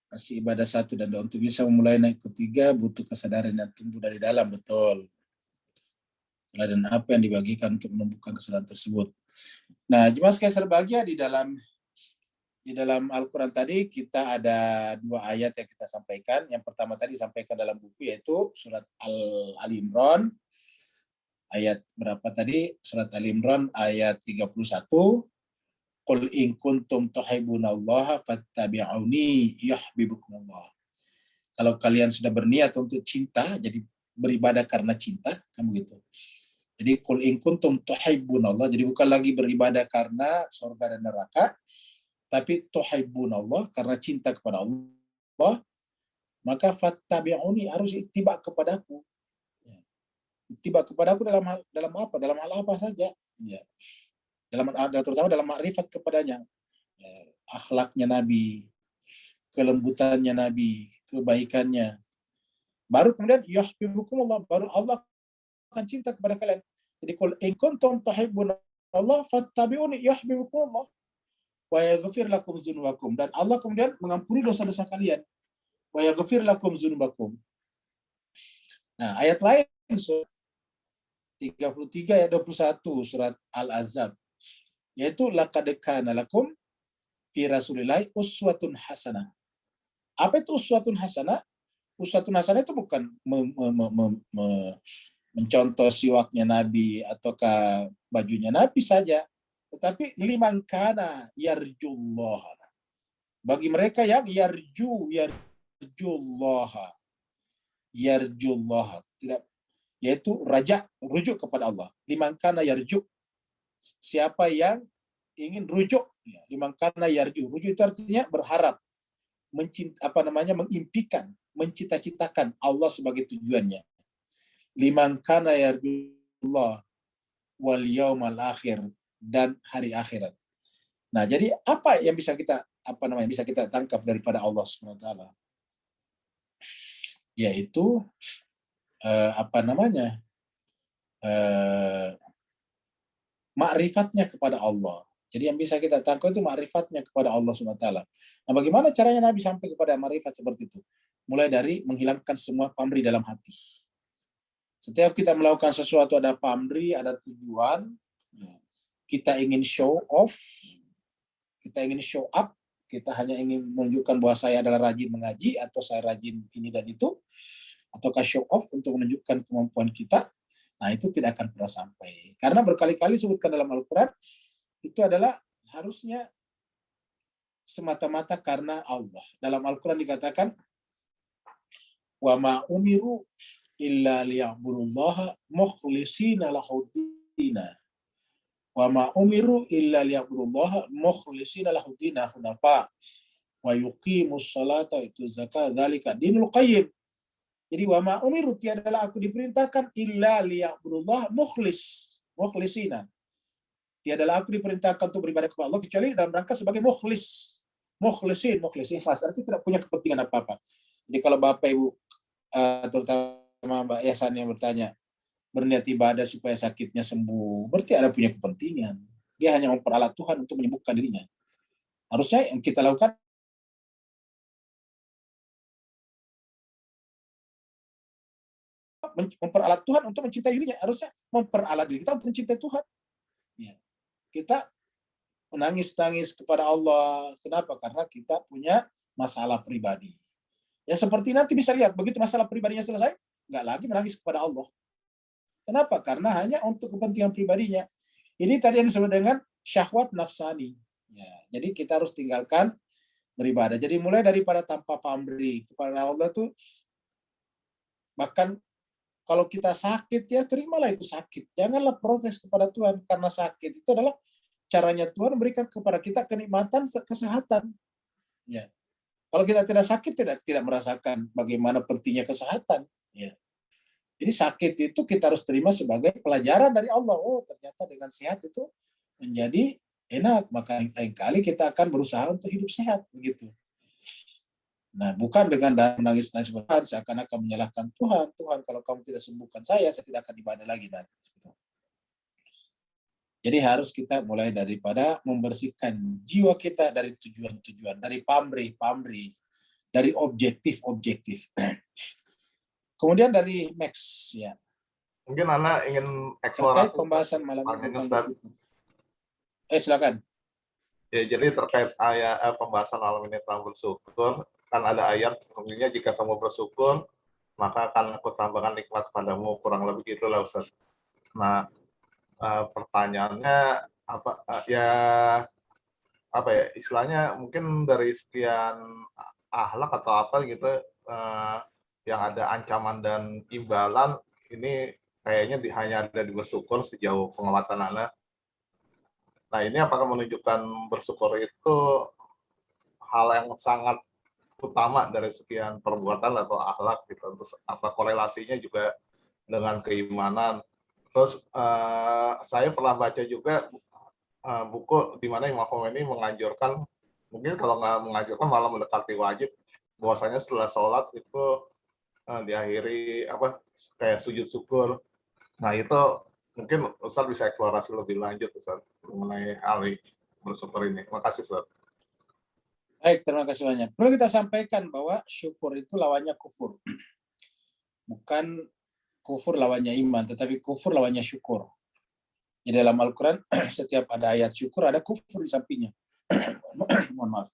Masih ibadah 1 dan 2. Untuk bisa memulai naik ke 3 butuh kesadaran yang tumbuh dari dalam, betul. Dan apa yang dibagikan untuk menumbuhkan kesadaran tersebut. Nah, jemaah sekalian berbahagia, di dalam Al-Quran tadi kita ada 2 ayat yang kita sampaikan. Yang pertama tadi disampaikan dalam buku, yaitu surat Ali Imran. Ayat berapa tadi? Surat Ali Imran ayat 31. Qul in kuntum tuhibbunallaha fattabi'uni yuhibbukumullah. Kalau kalian sudah berniat untuk cinta, jadi beribadah karena cinta, kan begitu. Jadi qul in kuntum tuhibbunallah, jadi bukan lagi beribadah karena surga dan neraka, tapi tuhibbunallah karena cinta kepada Allah, maka fattabi'uni, harus ittiba kepadaku. Ittiba kepadaku dalam apa? Dalam hal apa saja? Ya. Terutama dalam makrifat kepadanya. Ya, akhlaknya Nabi, kelembutannya Nabi, kebaikannya. Baru kemudian yuhibbukumullah, baru Allah akan cinta kepada kalian. Jadi qul in kuntum tuhibbunallah fattabi'uni yuhibbukumullah wa yaghfir lakum dzunubakum, dan Allah kemudian mengampuni dosa-dosa kalian. Wa yaghfir lakum dzunubakum. Nah, ayat lain surat 33 ayat 21 surat Al-Ahzab, yaitu laqad kana lakum fi rasulillahi uswatun hasanah. Apa itu uswatun hasanah? Uswatun hasanah itu bukan mencontoh siwaknya Nabi ataukah bajunya Nabi saja, tetapi liman kana yarjullah, bagi mereka yang yarjullah, tidak, yaitu rujuk kepada Allah. Liman kana yarju, siapa yang ingin rujuk, liman kana yarju. Rujuk itu artinya berharap, mengimpikan, mencita-citakan Allah sebagai tujuannya. Liman kana yarjullah wal yaumal akhir, dan hari akhirat. Nah, jadi apa yang bisa kita tangkap daripada Allah Subhanahu wa taala? Yaitu ma'rifatnya kepada Allah. Jadi yang bisa kita tangkap itu ma'rifatnya kepada Allah Subhanahu wa taala. Nah, bagaimana caranya Nabi sampai kepada ma'rifat seperti itu? Mulai dari menghilangkan semua pamrih dalam hati. Setiap kita melakukan sesuatu ada pamrih, ada tujuan. Kita ingin show off, kita ingin show up, kita hanya ingin menunjukkan bahwa saya adalah rajin mengaji, atau saya rajin ini dan itu, ataukah show off untuk menunjukkan kemampuan kita. Nah, itu tidak akan pernah sampai. Karena berkali-kali disebutkan dalam Al-Quran, itu adalah harusnya semata-mata karena Allah. Dalam Al-Quran dikatakan, wa ma umiru illa liya'budullaha mukhlishina lahuddina. Wa ma umiru illa liya'budullaha mukhlishina lahuddina hunafa wa yuqimus salata itu zakat dzalika dinul qayyim. Jadi wa ma umiru, tiadalah aku diperintahkan illa liya'budullaha mukhlisina. Tiadalah aku diperintahkan untuk beribadah kepada Allah kecuali dalam rangka sebagai mukhlisin ikhlas, artinya tidak punya kepentingan apa-apa. Jadi kalau Bapak Ibu terutama Mbak Yasan yang bertanya, berniat ibadah supaya sakitnya sembuh, berarti ada punya kepentingan. Dia hanya memperalat Tuhan untuk menyembuhkan dirinya. Harusnya yang kita lakukan memperalat Tuhan untuk mencintai dirinya. Harusnya memperalat diri kita untuk mencintai Tuhan. Ya. Kita menangis-nangis kepada Allah. Kenapa? Karena kita punya masalah pribadi. Ya seperti nanti bisa lihat, begitu masalah pribadinya selesai, nggak lagi menangis kepada Allah. Kenapa? Karena hanya untuk kepentingan pribadinya. Ini tadi yang disebut dengan syahwat nafsani. Ya, jadi kita harus tinggalkan beribadah. Jadi mulai daripada tanpa pamrih kepada Allah tuh, bahkan kalau kita sakit, ya terimalah itu sakit. Janganlah protes kepada Tuhan karena sakit. Itu adalah caranya Tuhan memberikan kepada kita kenikmatan kesehatan. Ya. Kalau kita tidak sakit, tidak merasakan bagaimana pentingnya kesehatan. Ya. Jadi sakit itu kita harus terima sebagai pelajaran dari Allah. Oh, ternyata dengan sehat itu menjadi enak. Maka lain kali kita akan berusaha untuk hidup sehat. Begitu. Nah, bukan dengan menangis-nangis Tuhan, seakan-akan menyalahkan Tuhan. Tuhan, kalau kamu tidak sembuhkan saya tidak akan ibadah lagi nanti. Jadi harus kita mulai daripada membersihkan jiwa kita dari tujuan-tujuan, dari pamrih, dari objektif-objektif. Kemudian dari Max, ya. Mungkin Anda ingin Terkait eksplorasi pembahasan malam ini tentang bersyukur. Silakan. Ya, jadi terkait pembahasan malam ini tentang bersyukur, kan ada ayat sesungguhnya jika kamu bersyukur, maka akan aku tambahkan nikmat padamu, kurang lebih gitulah Ustaz. Nah, pertanyaannya apa ya istilahnya mungkin dari sekian akhlak atau apa gitu yang ada ancaman dan imbalan ini kayaknya hanya ada di bersyukur sejauh pengamatan Anda. Nah, ini apakah menunjukkan bersyukur itu hal yang sangat utama dari sekian perbuatan atau akhlak gitu. Terus apa korelasinya juga dengan keimanan. Terus saya pernah baca juga buku di mana Imam Khomeini menganjurkan, mungkin kalau nggak menganjurkan malah mendekati wajib, bahwasanya setelah sholat itu diakhiri kayak sujud syukur. Nah, itu mungkin Ustaz bisa eksplorasi lebih lanjut Ustaz mengenai hal bersyukur ini. Terima kasih Ustaz. Baik, terima kasih banyak. Perlu kita sampaikan bahwa syukur itu lawannya kufur. Bukan kufur lawannya iman, tetapi kufur lawannya syukur. Di dalam Al-Quran, setiap ada ayat syukur, ada kufur di sampingnya. Mohon maaf.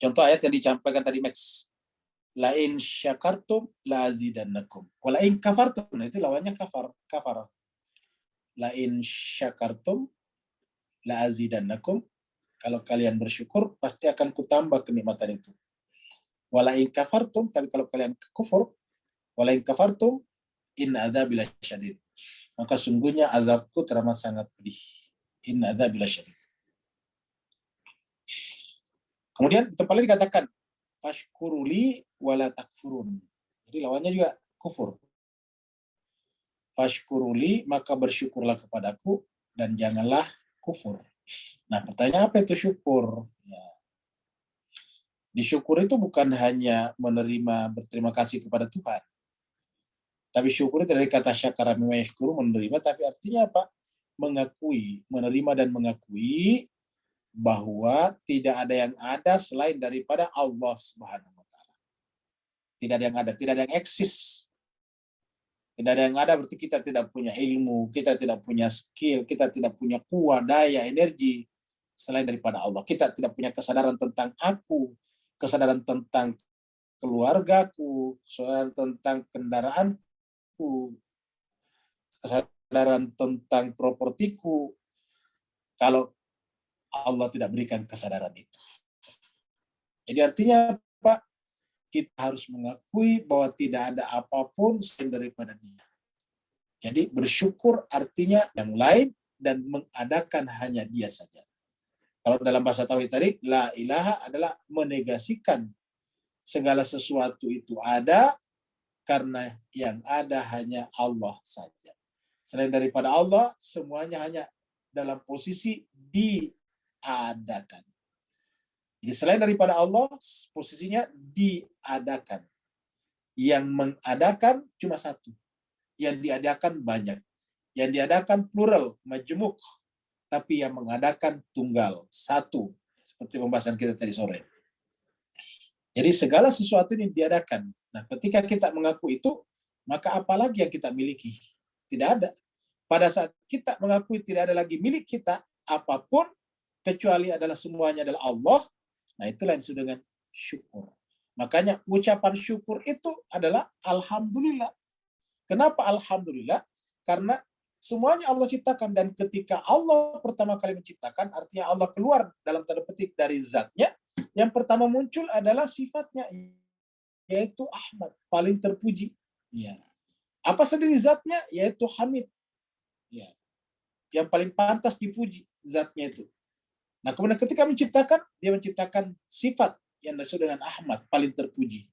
Contoh ayat yang disampaikan tadi, Max. Lain syakartum la azidannakum. Walain kafartum. Nah, itu lawannya kafar. Lain syakartum la azidannakum. Kalau kalian bersyukur, pasti akan kutambah kenikmatan itu. Walain kafartum, tapi kalau kalian kufur, walain kafartum, inna adzabi lasyadid. Maka sungguhnya azabku teramat sangat pedih. Inna adzabi lasyadid. Kemudian di tempat lain dikatakan, fashkuruli wala takfurun. Jadi lawannya juga kufur. Fashkuruli, maka bersyukurlah kepadaku dan janganlah kufur. Nah, pertanyaan apa itu syukur? Ya. Di syukur itu bukan hanya berterima kasih kepada Tuhan. Tapi syukur itu dari kata syakara mimma yashkuru, menerima, tapi artinya apa? Mengakui, menerima dan mengakui bahwa tidak ada yang ada selain daripada Allah Subhanahu wa taala. Tidak ada yang ada, tidak ada yang eksis. Tidak ada yang ada berarti kita tidak punya ilmu, kita tidak punya skill, kita tidak punya kuat, daya, energi selain daripada Allah. Kita tidak punya kesadaran tentang aku, kesadaran tentang keluargaku, kesadaran tentang kendaraanku, kesadaran tentang propertiku. Kalau Allah tidak berikan kesadaran itu. Jadi artinya Pak, kita harus mengakui bahwa tidak ada apapun selain daripada Dia. Jadi bersyukur artinya yang lain dan mengadakan hanya Dia saja. Kalau dalam bahasa tauhid tadi, la ilaha adalah menegasikan segala sesuatu itu ada karena yang ada hanya Allah saja. Selain daripada Allah, semuanya hanya dalam posisi diadakan. Jadi selain daripada Allah, posisinya diadakan. Yang mengadakan cuma satu. Yang diadakan banyak. Yang diadakan plural, majemuk. Tapi yang mengadakan tunggal, satu. Seperti pembahasan kita tadi sore. Jadi segala sesuatu ini diadakan. Nah, ketika kita mengaku itu, maka apalagi yang kita miliki? Tidak ada. Pada saat kita mengakui tidak ada lagi milik kita, apapun, kecuali adalah semuanya adalah Allah, nah itulah yang disebut dengan syukur. Makanya ucapan syukur itu adalah alhamdulillah. Kenapa alhamdulillah? Karena semuanya Allah ciptakan, dan ketika Allah pertama kali menciptakan, artinya Allah keluar dalam tanda petik dari zatnya, yang pertama muncul adalah sifatnya, yaitu Ahmad, paling terpuji. Ya. Apa sendiri zatnya? Yaitu Hamid. Ya. Yang paling pantas dipuji zatnya itu. Nah, kemudian ketika menciptakan, dia menciptakan sifat yang disebut dengan Ahmad, paling terpuji.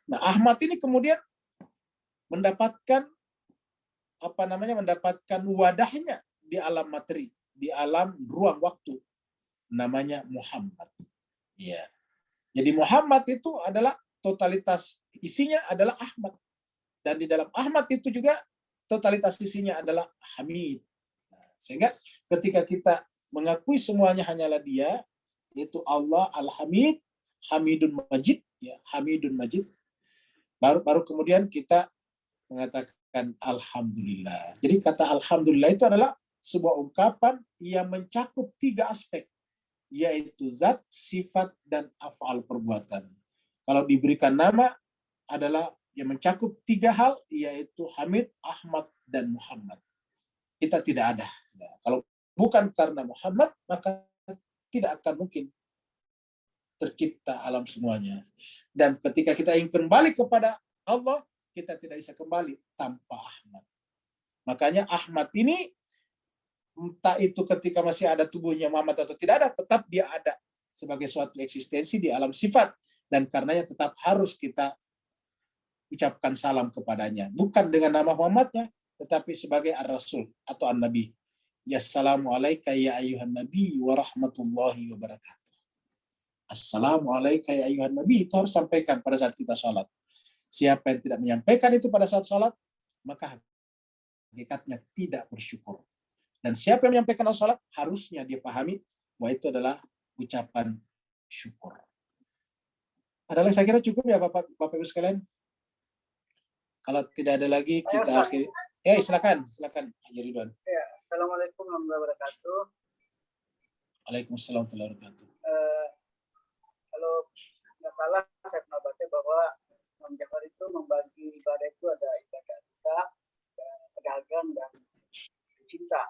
Nah, Ahmad ini kemudian mendapatkan mendapatkan wadahnya di alam materi, di alam ruang waktu, namanya Muhammad. Ya. Jadi Muhammad itu adalah totalitas isinya adalah Ahmad, dan di dalam Ahmad itu juga totalitas isinya adalah Hamid. Nah, sehingga ketika kita mengakui semuanya hanyalah Dia, yaitu Allah Al-Hamid, Hamidun Majid, ya, Hamidun Majid, baru kemudian kita mengatakan Alhamdulillah. Jadi kata Alhamdulillah itu adalah sebuah ungkapan yang mencakup 3 aspek, yaitu zat, sifat, dan af'al perbuatan. Kalau diberikan nama adalah yang mencakup 3 hal, yaitu Hamid, Ahmad, dan Muhammad. Kita tidak ada. Nah, kalau bukan karena Muhammad, maka tidak akan mungkin tercipta alam semuanya. Dan ketika kita ingin kembali kepada Allah, kita tidak bisa kembali tanpa Ahmad. Makanya Ahmad ini, entah itu ketika masih ada tubuhnya Muhammad atau tidak ada, tetap dia ada sebagai suatu eksistensi di alam sifat. Dan karenanya tetap harus kita ucapkan salam kepadanya. Bukan dengan nama Muhammadnya, tetapi sebagai Ar-Rasul atau An-Nabi. Ya Assalamualaikum ya ayuhan Nabi wa rahmatullahi wa barakatuh. Assalamualaikum ya ayuhan Nabi, itu harus sampaikan pada saat kita sholat. Siapa yang tidak menyampaikan itu pada saat sholat, maka hakikatnya tidak bersyukur. Dan siapa yang menyampaikan sholat, harusnya dia pahami bahwa itu adalah ucapan syukur. Adalah saya kira cukup ya Bapak Ibu sekalian. Kalau tidak ada lagi, kita akhiri. Silakan Haji Ridwan. Ya, Assalamualaikum warahmatullahi wabarakatuh. Waalaikumsalam warahmatullahi wabarakatuh. Kalau nggak salah, saya pernah baca bahwa Imam Jafar itu membagi ibadah itu ada ibadah kita, pedagang, dan cinta.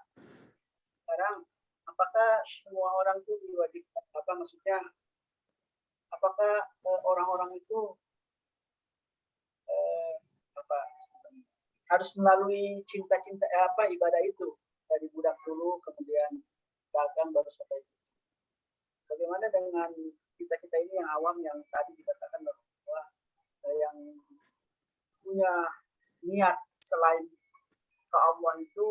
Sekarang, apakah semua orang itu diwajibkan? Apakah orang-orang itu harus melalui cinta-cinta ibadah itu dari budak dulu, kemudian dagang, baru sampai itu. Bagaimana dengan kita ini yang awam, yang tadi dikatakan bahwa yang punya niat selain ke Allah itu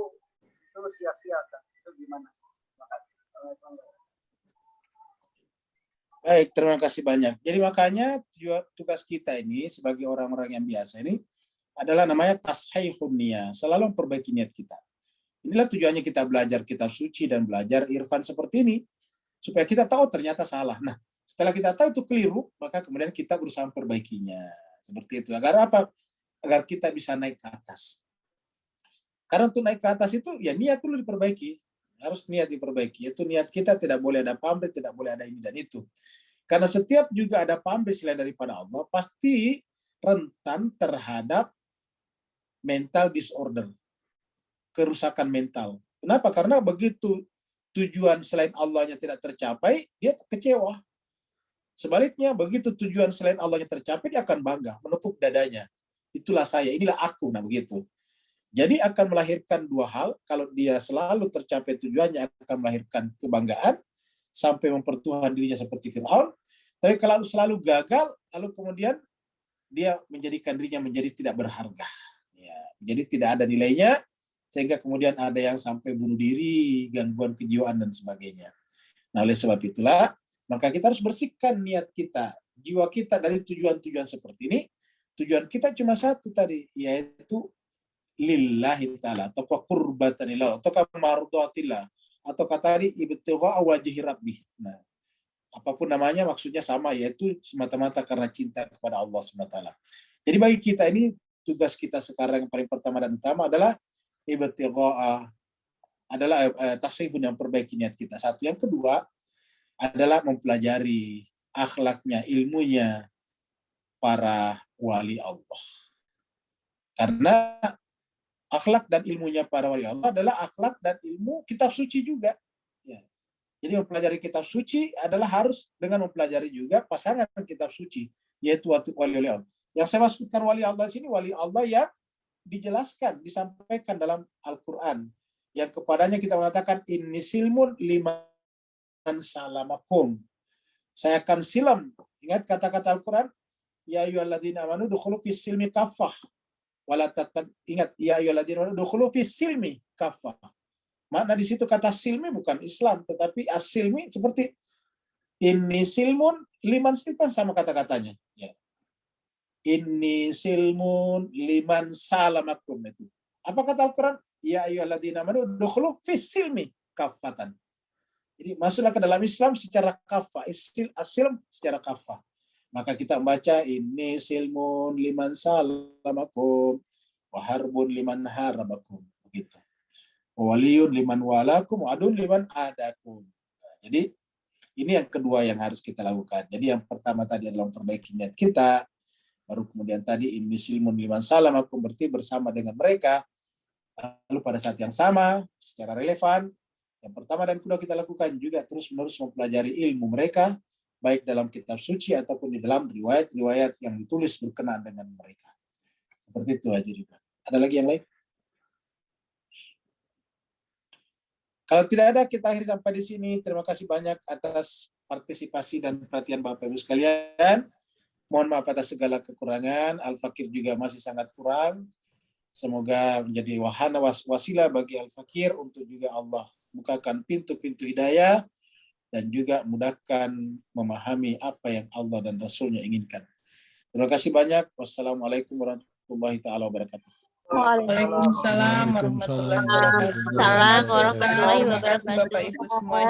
sia-sia, itu gimana? Terima kasih. Assalamualaikum. Baik, terima kasih banyak. Jadi makanya tugas kita ini sebagai orang-orang yang biasa ini adalah namanya tashihun niyah, selalu memperbaiki niat kita. Inilah tujuannya kita belajar kitab suci dan belajar irfan seperti ini, supaya kita tahu ternyata salah. Nah, setelah kita tahu itu keliru, maka kemudian kita berusaha memperbaikinya. Seperti itu. Agar apa? Agar kita bisa naik ke atas. Karena untuk naik ke atas itu, ya niat dulu diperbaiki. Harus niat diperbaiki. Itu niat kita tidak boleh ada pamrih, tidak boleh ada ini dan itu. Karena setiap juga ada pamrih selain daripada Allah, pasti rentan terhadap mental disorder, kerusakan mental. Kenapa? Karena begitu tujuan selain Allahnya tidak tercapai, dia kecewa. Sebaliknya, begitu tujuan selain Allahnya tercapai, dia akan bangga, menepuk dadanya. Itulah saya, inilah aku. Nah, begitu. Jadi akan melahirkan 2 hal. Kalau dia selalu tercapai tujuannya, akan melahirkan kebanggaan, sampai mempertuhan dirinya seperti Fir'aun. Tapi kalau selalu gagal, lalu kemudian dia menjadikan dirinya menjadi tidak berharga. Ya, jadi tidak ada nilainya, sehingga kemudian ada yang sampai bunuh diri, gangguan kejiwaan, dan sebagainya. Nah, oleh sebab itulah, maka kita harus bersihkan niat kita, jiwa kita dari tujuan-tujuan seperti ini. Tujuan kita cuma satu tadi, yaitu lillahi ta'ala, atau qurbatan lillah, atau mardhatillah, atau kata tadi ibtigha wajhi rabbih. Nah, apapun namanya maksudnya sama, yaitu semata-mata karena cinta kepada Allah SWT. Jadi bagi kita ini, tugas kita sekarang yang paling pertama dan utama adalah tasawufun, yang perbaiki niat kita. Satu. Yang kedua adalah mempelajari akhlaknya, ilmunya para wali Allah. Karena akhlak dan ilmunya para wali Allah adalah akhlak dan ilmu kitab suci juga. Ya. Jadi mempelajari kitab suci adalah harus dengan mempelajari juga pasangan kitab suci, yaitu wali Allah. Yang saya maksudkan wali Allah di sini, wali Allah yang dijelaskan, disampaikan dalam Al-Quran. Yang kepadanya kita mengatakan, inni silmun lima salamakum. Saya akan silam. Ingat kata-kata Al-Quran, ya ayyuhalladzina amanu dukhulu fis silmi kaffah. Ingat, ya ayyuhalladzina amanu dukhulu fis silmi kaffah. Makna di situ kata silmi bukan Islam, tetapi as-silmi seperti inni silmun liman kan sama kata-katanya. Ya. Inni silmun liman salamakum itu. Apa kata Al-Quran? Ya ayyuhalladzina amanu dukhulu fis silmi kaffatan. Jadi masuklah ke dalam Islam secara kafah, as-silm secara kafah. Maka kita membaca ini silmun liman salamakum wa harbun liman harabakum, begitu. Waliyun liman walakum wa adun liman adakum. Jadi ini yang kedua yang harus kita lakukan. Jadi yang pertama tadi adalah memperbaiki niat kita, baru kemudian tadi ini silmun liman salamakum berarti bersama dengan mereka. Lalu pada saat yang sama secara relevan, yang pertama dan kedua kita lakukan juga terus-menerus mempelajari ilmu mereka, baik dalam kitab suci ataupun di dalam riwayat-riwayat yang ditulis berkenaan dengan mereka. Seperti itu aja juga. Ada lagi yang lain? Kalau tidak ada, kita akhiri sampai di sini. Terima kasih banyak atas partisipasi dan perhatian Bapak Ibu sekalian. Mohon maaf atas segala kekurangan. Al-Fakir juga masih sangat kurang. Semoga menjadi wahana wasilah bagi Al-Fakir untuk juga Allah bukakan pintu-pintu hidayah dan juga mudahkan memahami apa yang Allah dan Rasulnya inginkan. Terima kasih banyak. Wassalamualaikum warahmatullahi taala wabarakatuh. Waalaikumsalam warahmatullahi wabarakatuh. Terima kasih Ustaz. Terima kasih Bapak Ibu semuanya.